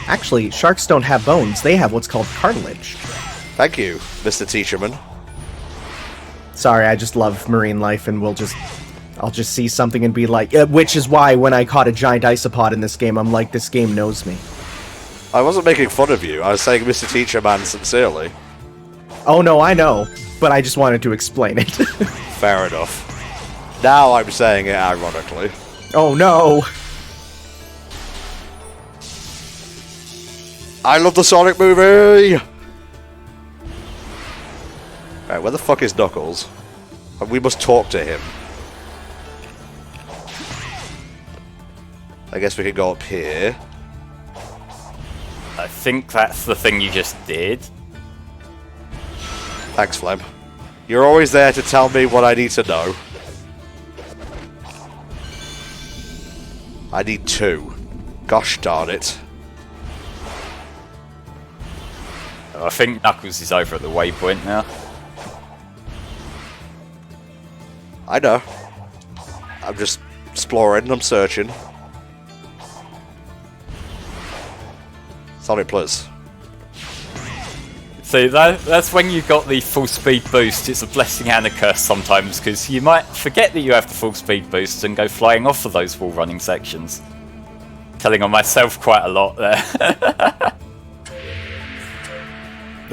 Actually, sharks don't have bones. They have what's called cartilage. Thank you, Mr. Teacherman. Sorry, I just love marine life, and I'll just see something and be like, which is why when I caught a giant isopod in this game, I'm like, this game knows me. I wasn't making fun of you. I was saying Mr. Teacherman sincerely. Oh no, I know, but I just wanted to explain it. Fair enough. Now I'm saying it ironically. Oh no! I love the Sonic movie! Right, where the fuck is Knuckles? We must talk to him. I guess we could go up here. I think that's the thing you just did. Thanks, Flem. You're always there to tell me what I need to know. I need 2. Gosh darn it. I think Knuckles is over at the waypoint now. I know. I'm just exploring, I'm searching. Sonic Plus. So that's when you got the full speed boost. It's a blessing and a curse sometimes, because you might forget that you have the full speed boost and go flying off of those wall running sections. Telling on myself quite a lot there.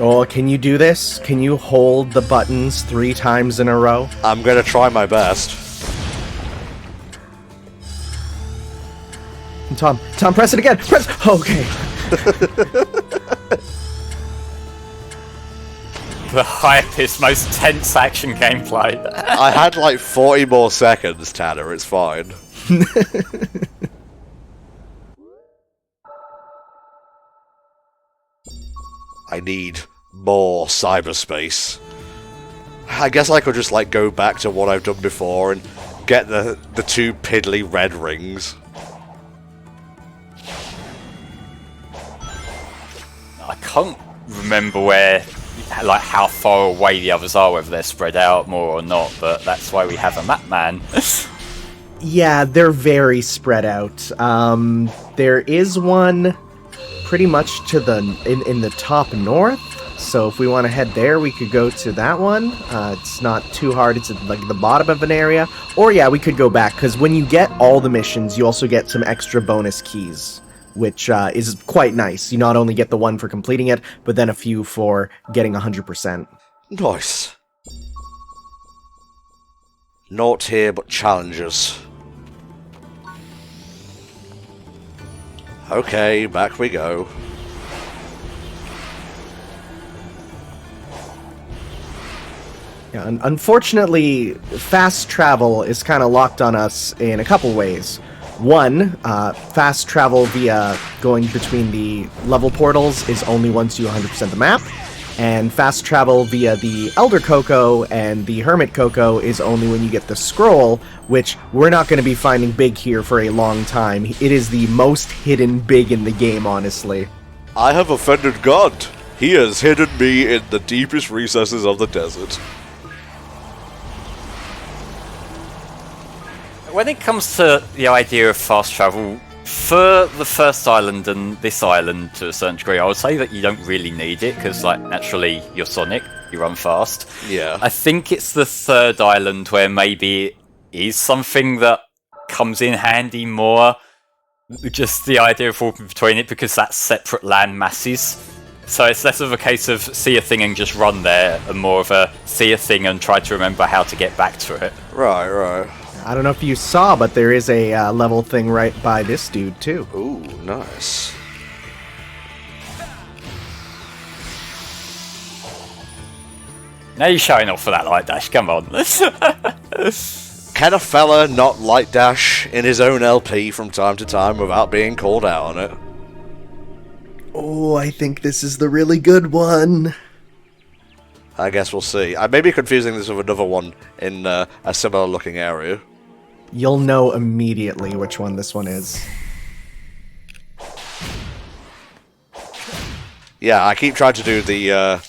Oh, can you do this? Can you hold the buttons 3 times in a row? I'm gonna try my best. Tom, press it again! Press! Okay. The hypest, most tense action gameplay. I had like 40 more seconds, Tanner, it's fine. I need more cyberspace. I guess I could just like go back to what I've done before and get the 2 piddly red rings. I can't remember like how far away the others are, whether they're spread out more or not, but that's why we have a map man. Yeah, they're very spread out. There is one pretty much to the in the top north. So if we want to head there, we could go to that one. It's not too hard. It's at like the bottom of an area. Or yeah, we could go back, because when you get all the missions, you also get some extra bonus keys, which is quite nice. You not only get the one for completing it, but then a few for getting 100%. Nice. Naught here but challenges. Okay, back we go. Yeah, unfortunately, fast travel is kind of locked on us in a couple ways. One, fast travel via going between the level portals is only once you 100% the map, and fast travel via the Elder Cocoa and the Hermit Cocoa is only when you get the scroll, which we're not going to be finding big here for a long time. It is the most hidden big in the game, honestly. I have offended God. He has hidden me in the deepest recesses of the desert. When it comes to the idea of fast travel, for the first island and this island to a certain degree, I would say that you don't really need it, because like naturally you're Sonic, you run fast. Yeah. I think it's the third island where maybe it is something that comes in handy more, just the idea of walking between it, because that's separate land masses. So it's less of a case of see a thing and just run there, and more of a see a thing and try to remember how to get back to it. Right. I don't know if you saw, but there is a level thing right by this dude, too. Ooh, nice. Now you're showing off for that light dash, come on. Can a fella not light dash in his own LP from time to time without being called out on it? Oh, I think this is the really good one. I guess we'll see. I may be confusing this with another one in a similar looking area. You'll know immediately which one this one is. Yeah, I keep trying to do the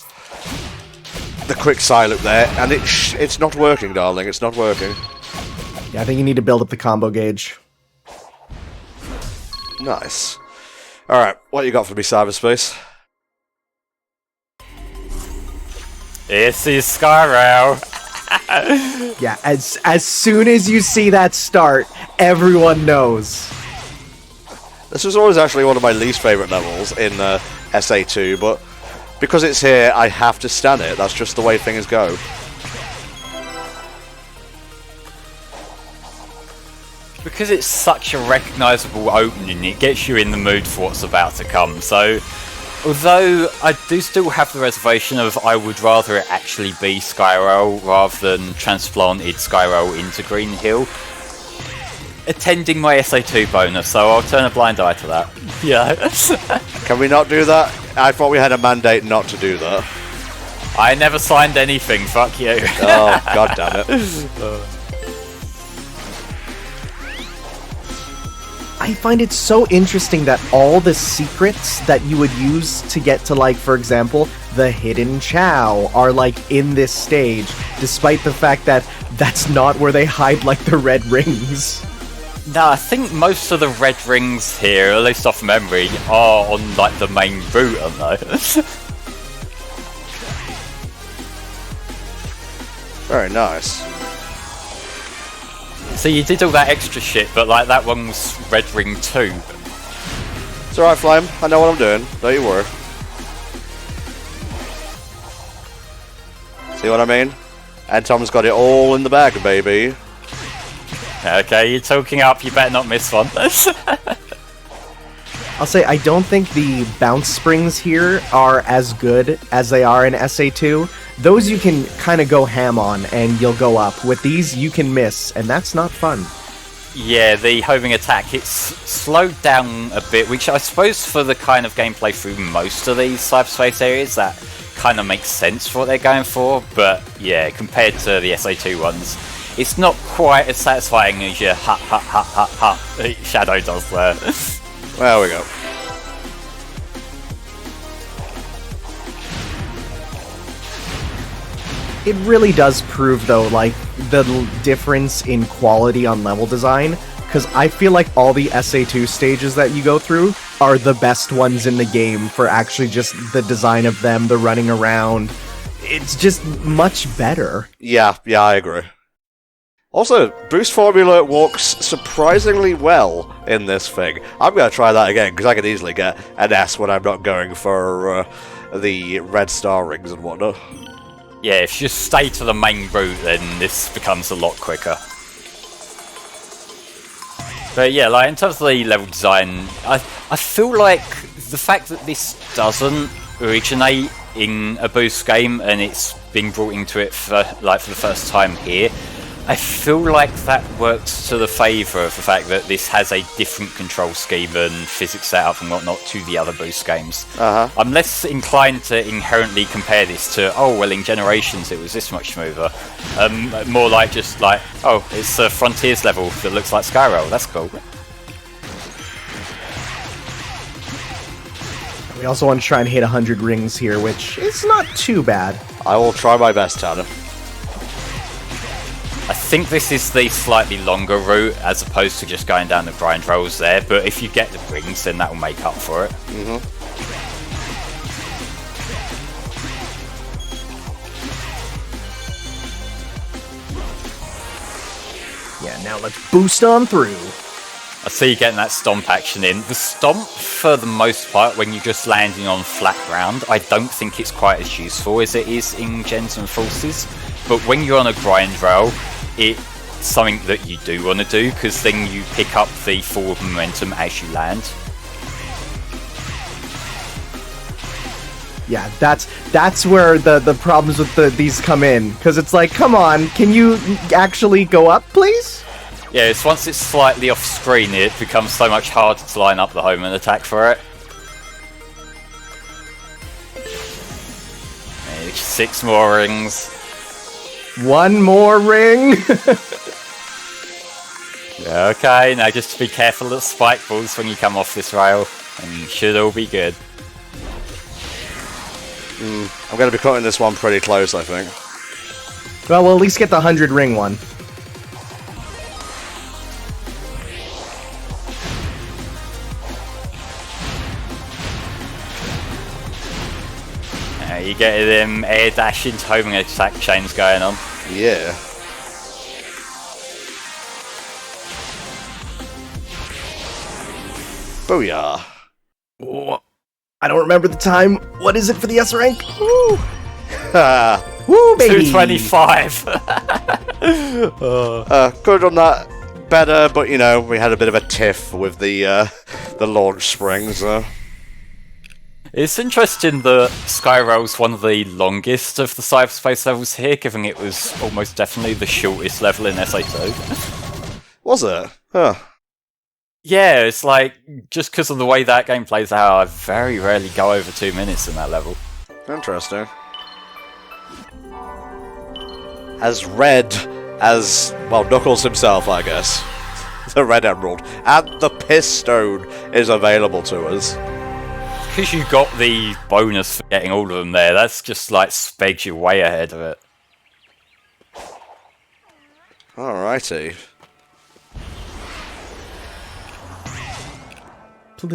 quick silent there, and it's not working, darling. It's not working. Yeah, I think you need to build up the combo gauge. Nice. Alright, what you got for me, Cyberspace? This is Skyrow. Yeah, as soon as you see that start, everyone knows. This was always actually one of my least favourite levels in SA2, but because it's here, I have to stand it. That's just the way things go. Because it's such a recognisable opening, it gets you in the mood for what's about to come. So Although I do still have the reservation of I would rather it actually be Skyrail rather than transplanted Skyrail into Green Hill. Attending my SA2 bonus, so I'll turn a blind eye to that. Yeah. Can we not do that? I thought we had a mandate not to do that. I never signed anything, fuck you. Oh, god damn it. I find it so interesting that all the secrets that you would use to get to, like, for example, the hidden Chow are, like, in this stage, despite the fact that that's not where they hide, like, the red rings. No, I think most of the red rings here, at least off memory, are on, like, the main route, aren't they? Very nice. So you did all that extra shit, but, like, that one was red ring 2. It's alright, Flame. I know what I'm doing. Don't you worry. See what I mean? And Tom's got it all in the bag, baby. Okay, you're talking up, you better not miss one. I'll say, I don't think the bounce springs here are as good as they are in SA2. Those you can kind of go ham on, and you'll go up. With these, you can miss, and that's not fun. Yeah, the homing attack, it's slowed down a bit, which I suppose for the kind of gameplay through most of these Cyberspace areas, that kind of makes sense for what they're going for, but yeah, compared to the SA2 ones, it's not quite as satisfying as your Shadow does there. There we go. It really does prove, though, like, the difference in quality on level design, because I feel like all the SA2 stages that you go through are the best ones in the game for actually just the design of them, the running around. It's just much better. Yeah, I agree. Also, boost formula works surprisingly well in this thing. I'm going to try that again, because I could easily get an S when I'm not going for the red star rings and whatnot. Yeah, if you just stay to the main route, then this becomes a lot quicker. But yeah, like in terms of the level design, I feel like the fact that this doesn't originate in a boost game and it's being brought into it for the first time here, I feel like that works to the favour of the fact that this has a different control scheme and physics setup and whatnot to the other boost games. I'm less inclined to inherently compare this to, oh well, in Generations it was this much smoother. More like just like, oh, it's a Frontiers level that looks like Skyrail, that's cool. We also want to try and hit 100 rings here, which is not too bad. I will try my best, Tanner. I think this is the slightly longer route as opposed to just going down the grind rolls there, but if you get the rings then that will make up for it. Yeah, now let's boost on through. I see you getting that stomp action in. The stomp, for the most part, when you're just landing on flat ground, I don't think it's quite as useful as it is in Gens and Forces. But when you're on a grind rail, it's something that you do want to do, because then you pick up the forward momentum as you land. Yeah, that's where the problems with these come in, because it's like, come on, can you actually go up, please? Yeah, it's once it's slightly off screen, it becomes so much harder to line up the home and attack for it. And 6 more rings. One more ring. Okay, now just be careful of spike balls when you come off this rail, and you should all be good. I'm going to be cutting this one pretty close, I think. Well, we'll at least get the 100 ring one. You get them air dash into homing attack chains going on. Yeah. Booyah. Oh, I don't remember the time. What is it for the S rank? Woo! Ha. Woo, baby! 225! Could have done that better, but you know, we had a bit of a tiff with the launch springs. It's interesting that Skyrail's one of the longest of the cyberspace levels here, given it was almost definitely the shortest level in SA2. Was it? Huh. Yeah, it's like, just because of the way that game plays out, I very rarely go over 2 minutes in that level. Interesting. As red as, well, Knuckles himself, I guess. The Red Emerald. And the Piss Stone is available to us. Because you got the bonus for getting all of them there, that's just like spegs you way ahead of it. Alrighty.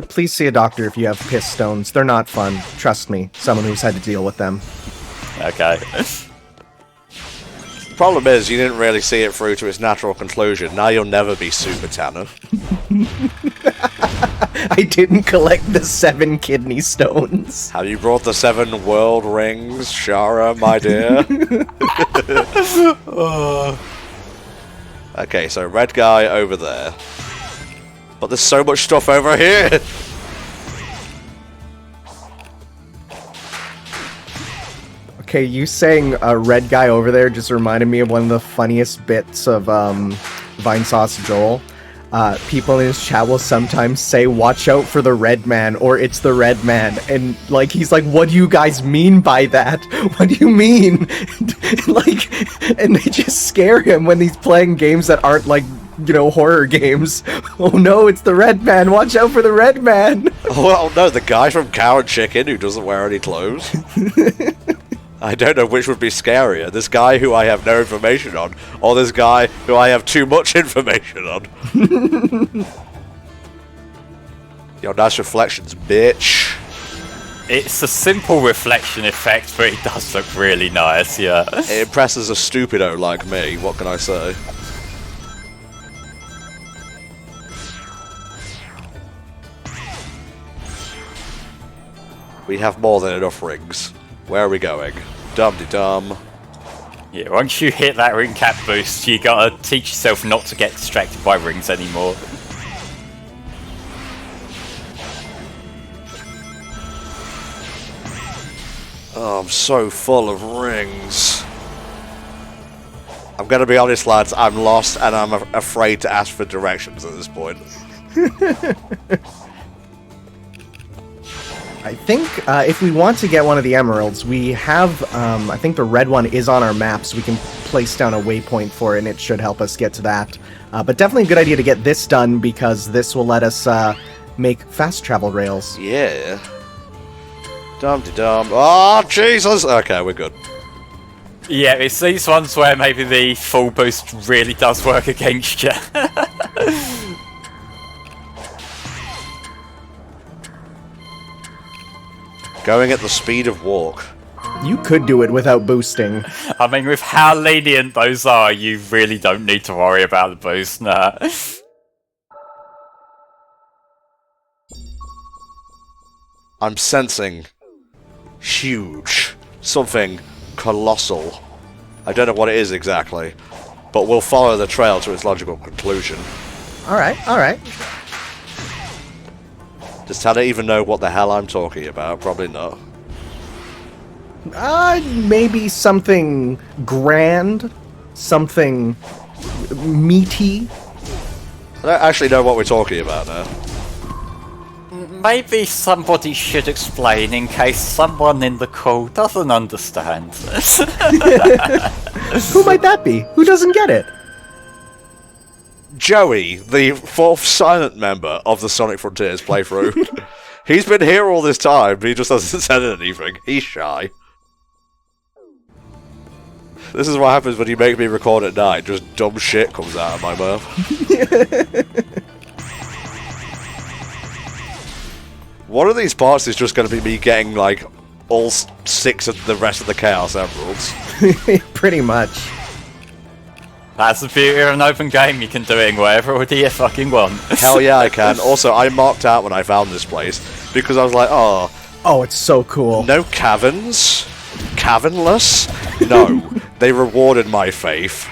Please see a doctor if you have piss stones. They're not fun. Trust me, someone who's had to deal with them. Okay. Problem is, you didn't really see it through to its natural conclusion. Now you'll never be Super Tanner. I didn't collect the 7 kidney stones. Have you brought the 7 world rings, Shara, my dear? Okay, so red guy over there. But there's so much stuff over here! Okay, you saying a red guy over there just reminded me of one of the funniest bits of Vinesauce Joel. People in his chat will sometimes say, "Watch out for the red man," or "It's the red man," and like he's like, "What do you guys mean by that? What do you mean?" Like, and they just scare him when he's playing games that aren't like, you know, horror games. Oh no, it's the red man! Watch out for the red man! Oh no, the guy from Cow and Chicken who doesn't wear any clothes. I don't know which would be scarier, this guy who I have no information on, or this guy who I have too much information on. Yo, nice reflections, bitch. It's a simple reflection effect, but it does look really nice, yeah. It impresses a stupido like me, what can I say? We have more than enough rings. Where are we going? Dum-de-dum. Yeah, once you hit that ring cap boost, you gotta teach yourself not to get distracted by rings anymore. Oh, I'm so full of rings. I'm gonna be honest, lads, I'm lost and I'm afraid to ask for directions at this point. I think if we want to get one of the emeralds, we have, I think the red one is on our map, so we can place down a waypoint for it, and it should help us get to that. But definitely a good idea to get this done, because this will let us make fast travel rails. Yeah. Dum-de-dum. Oh, Jesus! Okay, we're good. Yeah, it's these ones where maybe the full boost really does work against you. Going at the speed of walk. You could do it without boosting. I mean, with how lenient those are, you really don't need to worry about the boost, nah. I'm sensing huge. Something colossal. I don't know what it is exactly, but we'll follow the trail to its logical conclusion. Alright, alright. Does Tanner even know what the hell I'm talking about? Probably not. Maybe something grand, something meaty. I don't actually know what we're talking about now. Maybe somebody should explain in case someone in the call doesn't understand. Who might that be? Who doesn't get it? Joey, the 4th silent member of the Sonic Frontiers playthrough. He's been here all this time, but he just hasn't said anything. He's shy. This is what happens when you make me record at night. Just dumb shit comes out of my mouth. One of these parts is just going to be me getting, like, all 6 of the rest of the Chaos Emeralds. Pretty much. That's the beauty of an open game, you can do it in whatever order you fucking want. Hell yeah, I can. Also, I marked out when I found this place, because I was like, oh... Oh, it's so cool. No caverns? Cavernless? No. They rewarded my faith.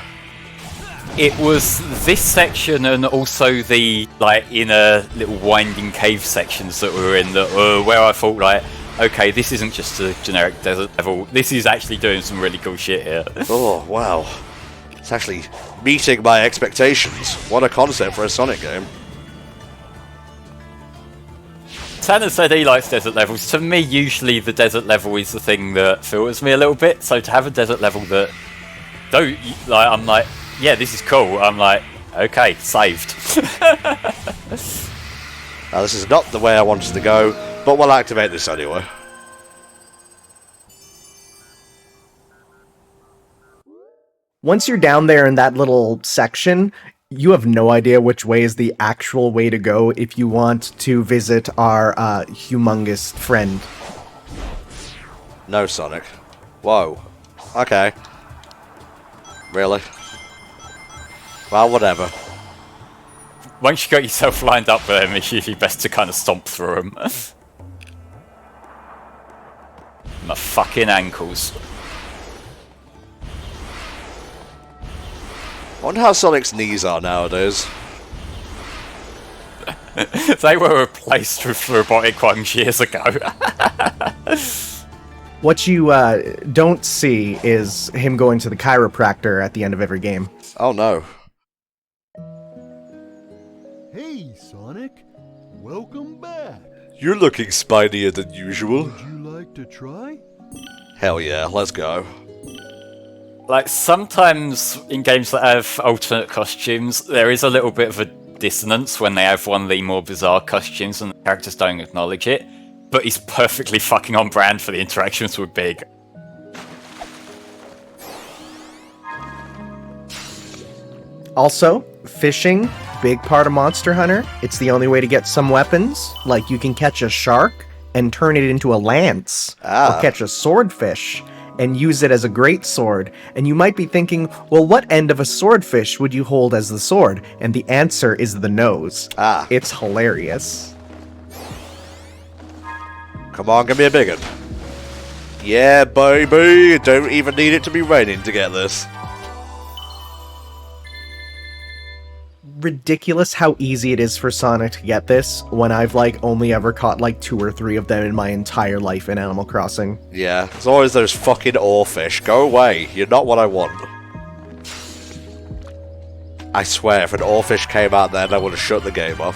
It was this section and also the, like, inner little winding cave sections that we were in that were where I thought, like, okay, this isn't just a generic desert level. This is actually doing some really cool shit here. Oh, wow. It's actually meeting my expectations. What a concept for a Sonic game. Tanner said he likes desert levels. To me, usually the desert level is the thing that filters me a little bit. So to have a desert level that don't like, I'm like, yeah, this is cool. I'm like, okay, saved. Now, this is not the way I wanted to go, but we'll activate this anyway. Once you're down there in that little section, you have no idea which way is the actual way to go if you want to visit our humongous friend. No, Sonic. Whoa. Okay. Really? Well, whatever. Once you got yourself lined up with them, it's usually best to kind of stomp through them. My fucking ankles. I wonder how Sonic's knees are nowadays. They were replaced with robotic ones years ago. What you don't see is him going to the chiropractor at the end of every game. Oh no. Hey, Sonic. Welcome back. You're looking spinier than usual. Would you like to try? Hell yeah, let's go. Like, sometimes in games that have alternate costumes, there is a little bit of a dissonance when they have one of the more bizarre costumes and the characters don't acknowledge it, but it's perfectly fucking on brand for the interactions with Big. Also, fishing, big part of Monster Hunter. It's the only way to get some weapons. Like, you can catch a shark and turn it into a lance. Or catch a swordfish and use it as a great sword. And you might be thinking, well, what end of a swordfish would you hold as the sword? And the answer is the nose. It's hilarious. Come on, give me a big one. Yeah, baby! Don't even need it to be raining to get this. Ridiculous how easy it is for Sonic to get this when I've like only ever caught like 2 or 3 of them in my entire life in Animal Crossing. Yeah, there's always those fucking oarfish. Go away. You're not what I want. I swear, if an oarfish came out then, I would have shut the game off.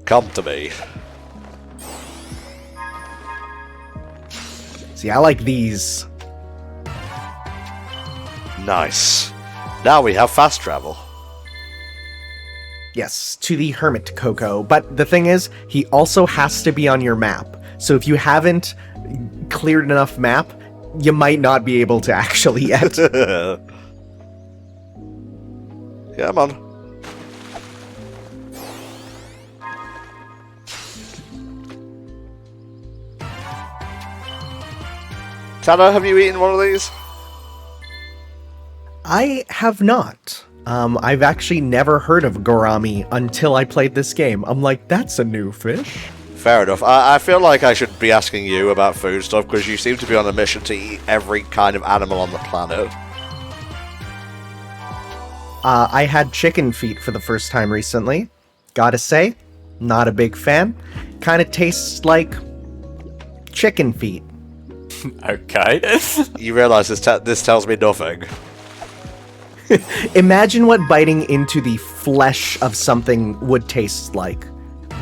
Come to me. See, I like these. Nice. Now we have fast travel. Yes, to the Hermit Coco. But the thing is, he also has to be on your map. So if you haven't cleared enough map, you might not be able to actually yet. Yeah, man. Tanner, have you eaten one of these? I have not. I've actually never heard of gourami until I played this game. I'm like, that's a new fish. Fair enough. I feel like I should be asking you about food stuff, because you seem to be on a mission to eat every kind of animal on the planet. I had chicken feet for the first time recently. Gotta say, not a big fan. Kinda tastes like chicken feet. Okay. You realise this tells me nothing. Imagine what biting into the flesh of something would taste like.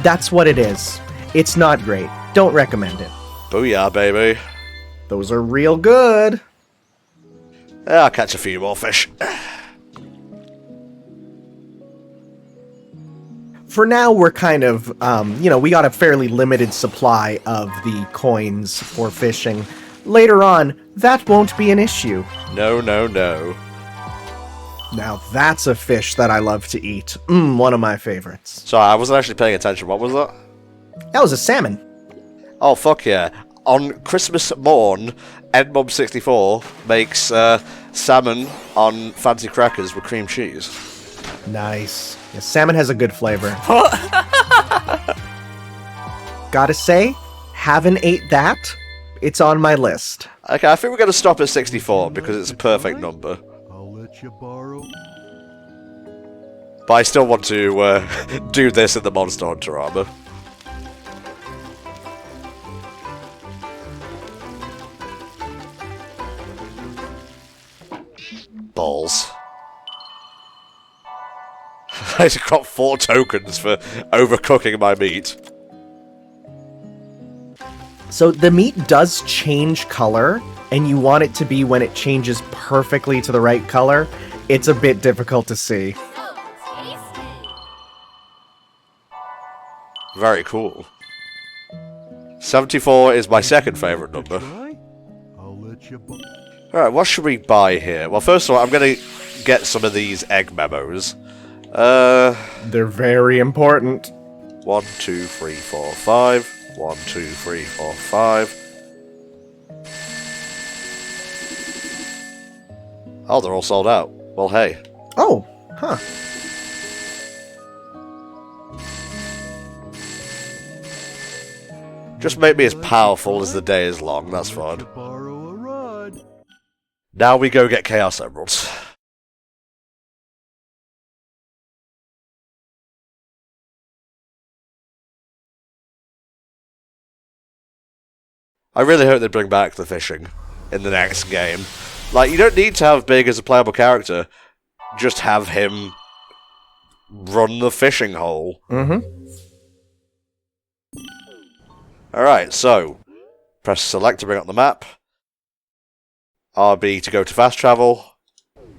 That's what it is. It's not great. Don't recommend it. Booyah, baby. Those are real good. I'll catch a few more fish. For now, we're kind of, we got a fairly limited supply of the coins for fishing. Later on, that won't be an issue. No, no, no. Now that's a fish that I love to eat. One of my favorites. Sorry, I wasn't actually paying attention. What was that? That was a salmon. Oh, fuck yeah. On Christmas morn, Edmom64 makes salmon on fancy crackers with cream cheese. Nice. Yeah, salmon has a good flavor. Gotta say, haven't ate that. It's on my list. Okay, I think we're going to stop at 64 because it's a perfect number. I'll let you borrow. But I still want to do this in the Monster Hunter armor. Balls. I got 4 tokens for overcooking my meat. So the meat does change color, and you want it to be when it changes perfectly to the right color. It's a bit difficult to see. Very cool. 74 is my second favourite number. Try? I'll let you buy. Alright, what should we buy here? Well, first of all, I'm going to get some of these egg memos. They're very important. 1, 2, 3, 4, 5. 1, 2, 3, 4, 5. Oh, they're all sold out. Well, hey. Oh, huh. Just make me as powerful as the day is long, that's fine. Borrow a rod. Now we go get Chaos Emeralds. I really hope they bring back the fishing in the next game. Like, you don't need to have Big as a playable character. Just have him run the fishing hole. Mm-hmm. Alright, so press select to bring up the map. RB to go to fast travel.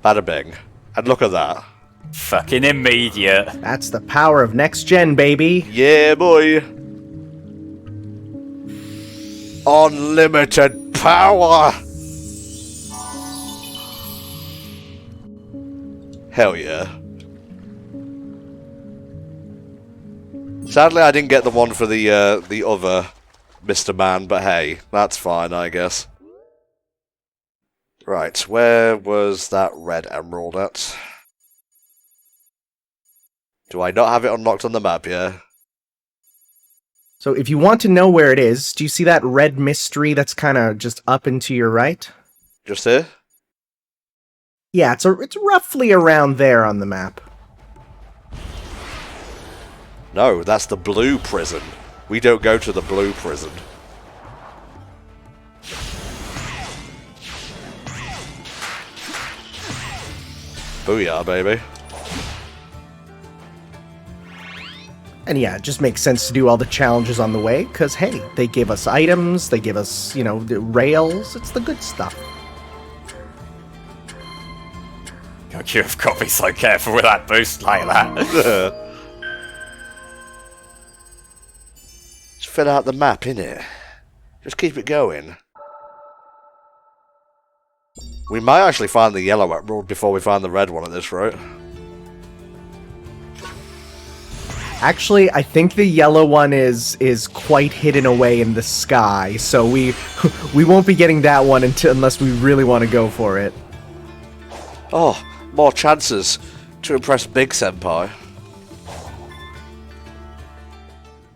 Bada bing. And look at that. Fucking immediate. That's the power of next gen, baby. Yeah, boy. Unlimited power! Hell yeah. Sadly, I didn't get the one for the other Mr. Man, but hey, that's fine, I guess. Right, where was that red emerald at? Do I not have it unlocked on the map yet? So if you want to know where it is, do you see that red mystery that's kind of just up and to your right? Just here? Yeah, it's roughly around there on the map. No, that's the blue prison. We don't go to the blue prison. Booyah, baby. And yeah, it just makes sense to do all the challenges on the way, because hey, they give us items, they give us, you know, the rails, it's the good stuff. God, you have got to be so careful with that boost like that. Just fill out the map, innit? Just keep it going. We might actually find the yellow emerald before we find the red one at this rate. Actually, I think the yellow one is quite hidden away in the sky, so we won't be getting that one unless we really want to go for it. Oh, more chances to impress Big Senpai.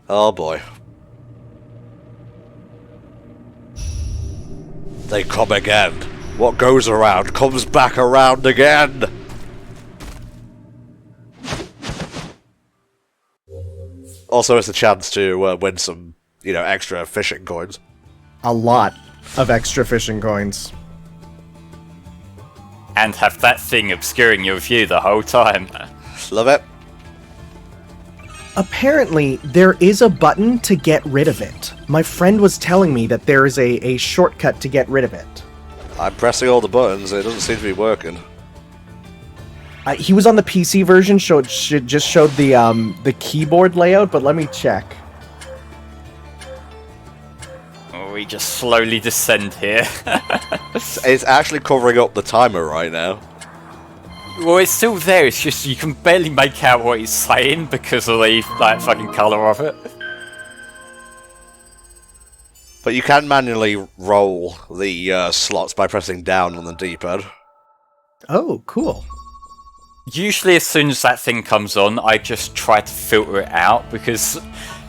Oh boy. They come again. What goes around comes back around again. Also, it's a chance to win some, you know, extra fishing coins. A lot of extra fishing coins. And have that thing obscuring your view the whole time. Love it. Apparently, there is a button to get rid of it. My friend was telling me that there is a shortcut to get rid of it. I'm pressing all the buttons, it doesn't seem to be working. He was on the PC version, just showed the keyboard layout, but let me check. Oh, we just slowly descend here. It's actually covering up the timer right now. Well, it's still there, it's just you can barely make out what he's saying because of the like fucking colour of it. But you can manually roll the slots by pressing down on the D-pad. Oh, cool. Usually as soon as that thing comes on, I just try to filter it out, because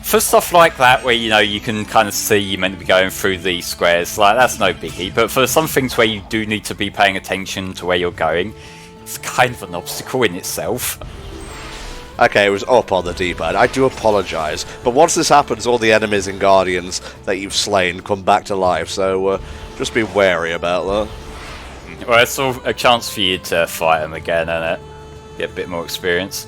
for stuff like that where, you know, you can kind of see you're meant to be going through these squares, like, that's no biggie. But for some things where you do need to be paying attention to where you're going, it's kind of an obstacle in itself. Okay, it was up on the D-pad. I do apologise. But once this happens, all the enemies and guardians that you've slain come back to life, so just be wary about that. Well, it's a chance for you to fight them again, and get a bit more experience.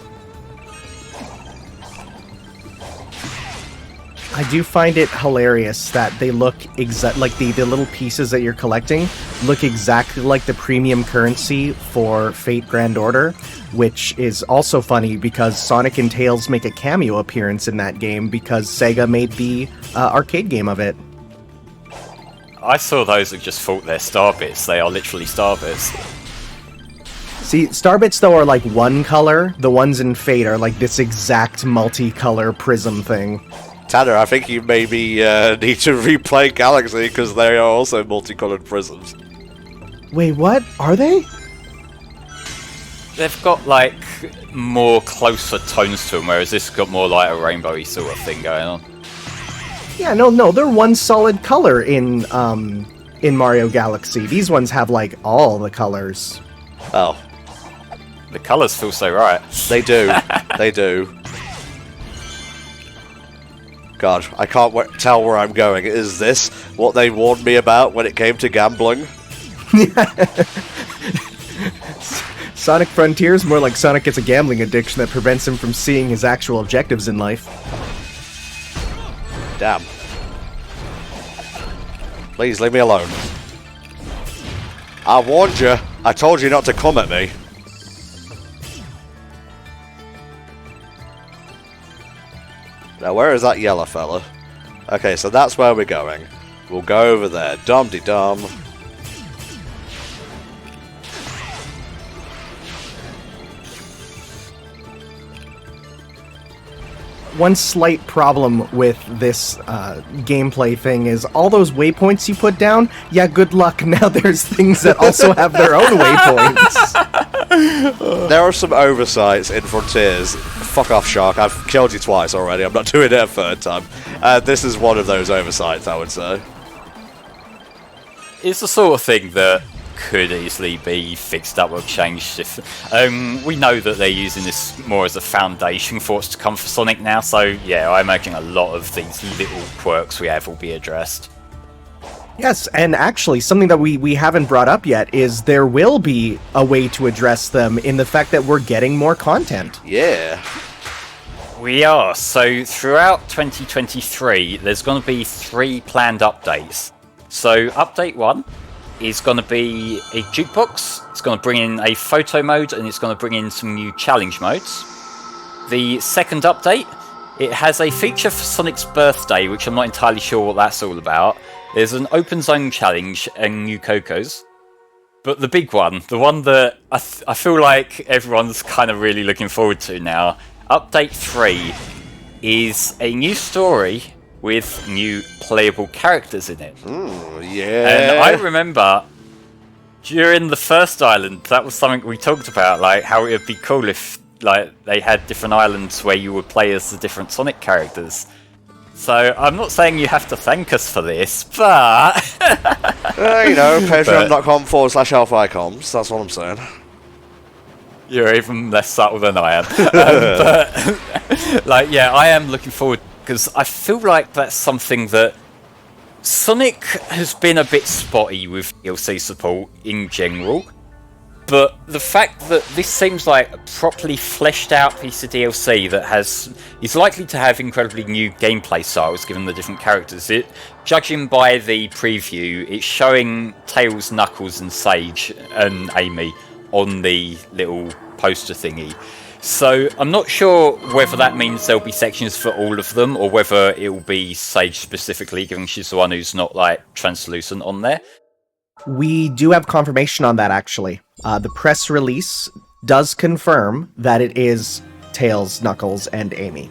I do find it hilarious that they look like the little pieces that you're collecting look exactly like the premium currency for Fate Grand Order, which is also funny because Sonic and Tails make a cameo appearance in that game because Sega made the arcade game of it. I saw those that just thought they're star bits. They are literally star bits. See, Starbits, though, are like one color. The ones in Fate are like this exact multicolor prism thing. Tanner, I think you maybe need to replay Galaxy because they are also multicolored prisms. Wait, what? Are they? They've got like more closer tones to them, whereas this has got more like a rainbowy sort of thing going on. Yeah, no, they're one solid color in Mario Galaxy. These ones have like all the colors. Oh. The colours feel so right. They do. They do. God, I can't tell where I'm going. Is this what they warned me about when it came to gambling? Sonic Frontiers more like Sonic gets a gambling addiction that prevents him from seeing his actual objectives in life. Damn. Please leave me alone. I warned you. I told you not to come at me. Now, where is that yellow fella? Okay, so that's where we're going. We'll go over there. Dum-de-dum. One slight problem with this gameplay thing is all those waypoints you put down, yeah, good luck. Now there's things that also have their own waypoints. There are some oversights in Frontiers. Fuck off, Shark. I've killed you twice already. I'm not doing it a third time. This is one of those oversights, I would say. It's the sort of thing that could easily be fixed up or changed if we know that they're using this more as a foundation for what's to come for Sonic now, so yeah, I imagine a lot of these little quirks we have will be addressed. Yes, and actually something that we haven't brought up yet is there will be a way to address them in the fact that we're getting more content. Yeah. We are. So throughout 2023 there's going to be 3 planned updates. So update 1 is going to be a jukebox, it's going to bring in a photo mode, and it's going to bring in some new challenge modes. The second update, it has a feature for Sonic's birthday, which I'm not entirely sure what that's all about. There's an open zone challenge and new Cocos. But the big one, the one that I feel like everyone's kind of really looking forward to now, update 3 is a new story with new playable characters in it. Ooh, yeah. And I remember during the first island, that was something we talked about, like how it would be cool if like they had different islands where you would play as the different Sonic characters. So I'm not saying you have to thank us for this, but you know, patreon.com/HellfireComms, that's what I'm saying. You're even less subtle than I am. But like, yeah, I am looking forward, because I feel like that's something that Sonic has been a bit spotty with DLC support in general, but the fact that this seems like a properly fleshed out piece of DLC that is likely to have incredibly new gameplay styles given the different characters. Judging by the preview, it's showing Tails, Knuckles and Sage and Amy on the little poster thingy. So I'm not sure whether that means there'll be sections for all of them, or whether it will be Sage specifically, given she's the one who's not like translucent on there. We do have confirmation on that, actually. The press release does confirm that it is Tails, Knuckles, and Amy.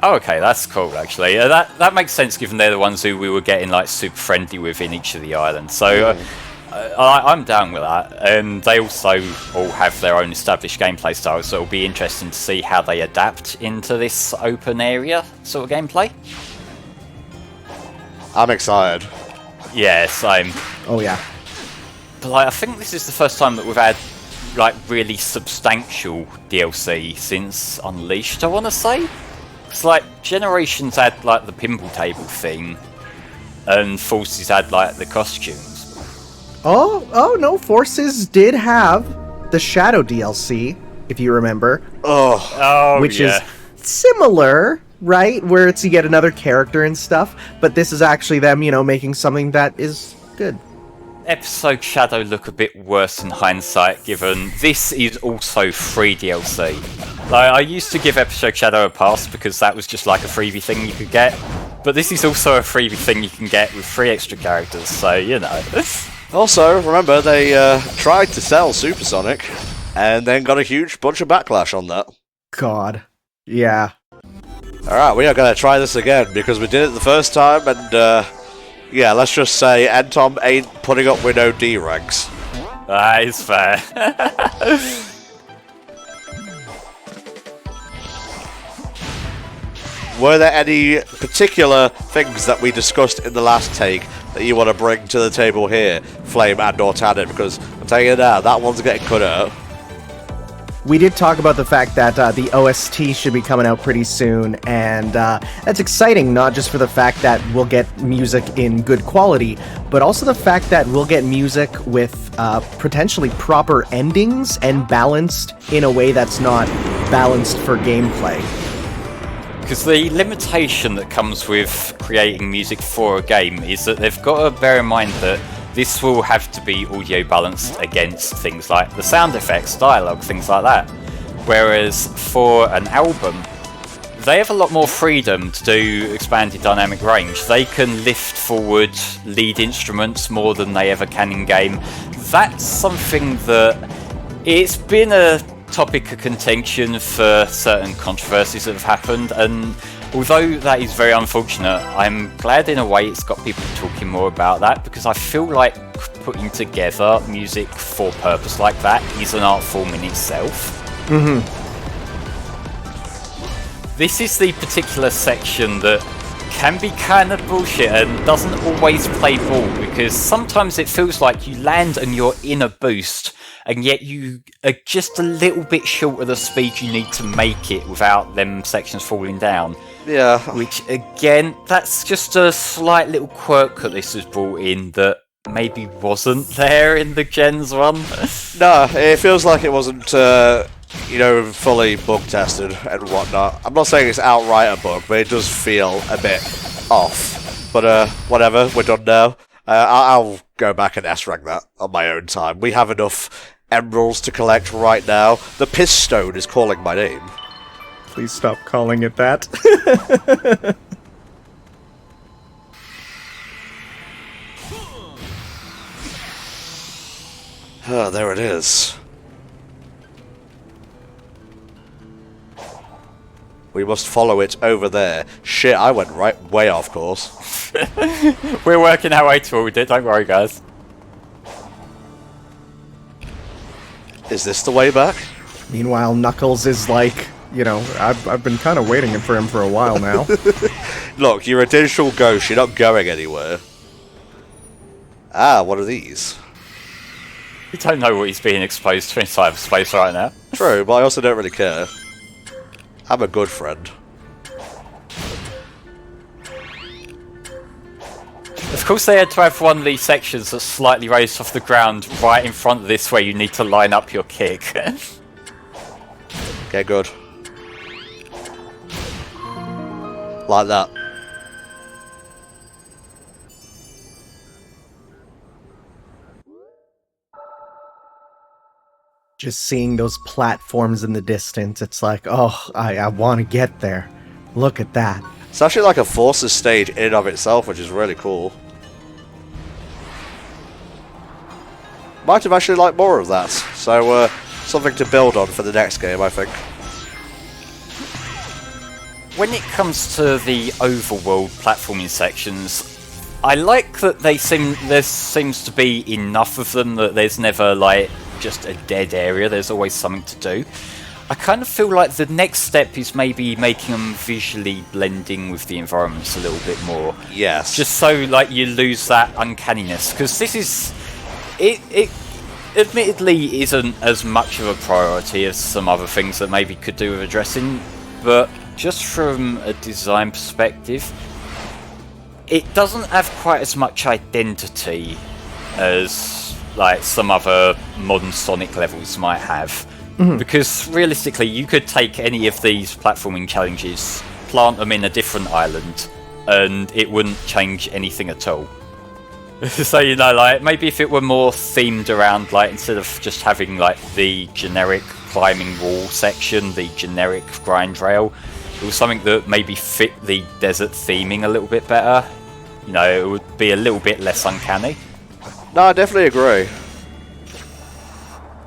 Oh, okay, that's cool, actually. That makes sense, given they're the ones who we were getting like super friendly with in each of the islands. So I'm down with that, and they also all have their own established gameplay styles, so it'll be interesting to see how they adapt into this open area sort of gameplay. I'm excited. Yeah, same. Oh yeah. But like, I think this is the first time that we've had like really substantial DLC since Unleashed, I want to say. It's like Generations had like the pinball table thing, and Forces had like the costumes. Oh no, Forces did have the Shadow DLC, if you remember. Oh, which yeah. is similar, right? Where it's you get another character and stuff, but this is actually them, making something that is good. Episode Shadow look a bit worse in hindsight, given this is also free DLC. Like, I used to give Episode Shadow a pass because that was just like a freebie thing you could get, but this is also a freebie thing you can get with 3 extra characters, so Also, remember, they tried to sell Supersonic, and then got a huge bunch of backlash on that. God. Yeah. Alright, we are going to try this again, because we did it the first time, and yeah, let's just say Entom ain't putting up with no D ranks. that is fair. Were there any particular things that we discussed in the last take that you want to bring to the table here, Flame and or Tannin? Because I'm telling you now, that one's getting cut out. We did talk about the fact that the OST should be coming out pretty soon, and that's exciting, not just for the fact that we'll get music in good quality, but also the fact that we'll get music with potentially proper endings and balanced in a way that's not balanced for gameplay. Because the limitation that comes with creating music for a game is that they've got to bear in mind that this will have to be audio balanced against things like the sound effects, dialogue, things like that. Whereas for an album, they have a lot more freedom to do expanded dynamic range. They can lift forward lead instruments more than they ever can in game. That's something that it's been a topic of contention for certain controversies that have happened, and although that is very unfortunate, I'm glad in a way it's got people talking more about that, because I feel like putting together music for purpose like that is an art form in itself. This is the particular section that can be kind of bullshit and doesn't always play ball, because sometimes it feels like you land and you're in a boost, and yet you are just a little bit short of the speed you need to make it without them sections falling down. Yeah. Which, again, that's just a slight little quirk that this has brought in that maybe wasn't there in the Gens one. No, it feels like it wasn't, fully bug tested and whatnot. I'm not saying it's outright a bug, but it does feel a bit off. But whatever, we're done now. I'll go back and S-rank that on my own time. We have enough emeralds to collect right now. The Piss Stone is calling my name. Please stop calling it that. Oh, there it is. We must follow it over there. Shit, I went way off course. We're working our way toward it, don't worry guys. Is this the way back? Meanwhile, Knuckles is like, I've been kind of waiting for him for a while now. Look, you're a digital ghost, you're not going anywhere. Ah, what are these? You don't know what he's being exposed to in cyberspace right now. True, but I also don't really care. I'm a good friend. Of course they had to have one of these sections that's slightly raised off the ground right in front of this where you need to line up your kick. Okay, good. Like that. Just seeing those platforms in the distance, it's like, oh, I want to get there. Look at that. It's actually like a Forces stage in and of itself, which is really cool. Might have actually liked more of that, so something to build on for the next game, I think. When it comes to the overworld platforming sections, I like that there seems to be enough of them that there's never like just a dead area, there's always something to do. I kind of feel like the next step is maybe making them visually blending with the environments a little bit more. Yes. Just so like you lose that uncanniness, because this is admittedly isn't as much of a priority as some other things that maybe could do with addressing, but just from a design perspective, it doesn't have quite as much identity as like some other modern Sonic levels might have. Because realistically, you could take any of these platforming challenges, plant them in a different island, and it wouldn't change anything at all. So, you know, like, maybe if it were more themed around, like, instead of just having, like, the generic climbing wall section, the generic grind rail, it was something that maybe fit the desert theming a little bit better. You know, it would be a little bit less uncanny. No, I definitely agree.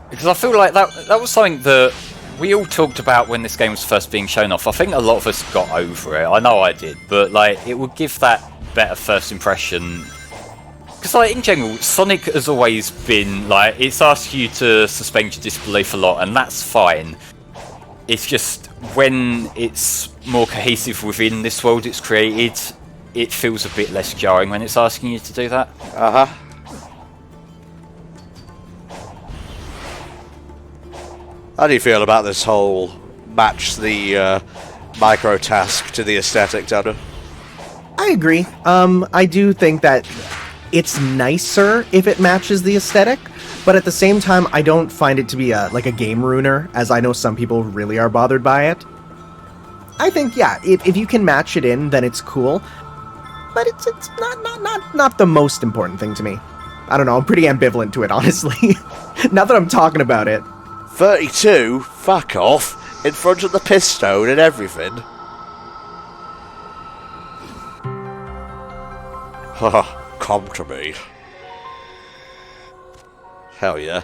Because I feel like that was something that we all talked about when this game was first being shown off. I think a lot of us got over it. I know I did. But, like, it would give that better first impression. Because, like, in general, Sonic has always been, like, it's asked you to suspend your disbelief a lot, and that's fine. It's just, when it's more cohesive within this world it's created, it feels a bit less jarring when it's asking you to do that. Uh-huh. How do you feel about this whole match the micro task to the aesthetic, Dada? I agree. I do think that it's nicer if it matches the aesthetic, but at the same time, I don't find it to be like a game ruiner, as I know some people really are bothered by it. I think, yeah, if you can match it in, then it's cool, but it's not the most important thing to me. I don't know, I'm pretty ambivalent to it, honestly. Now that I'm talking about it. 32? Fuck off. In front of the pistone and everything. Haha, come to me. Hell yeah.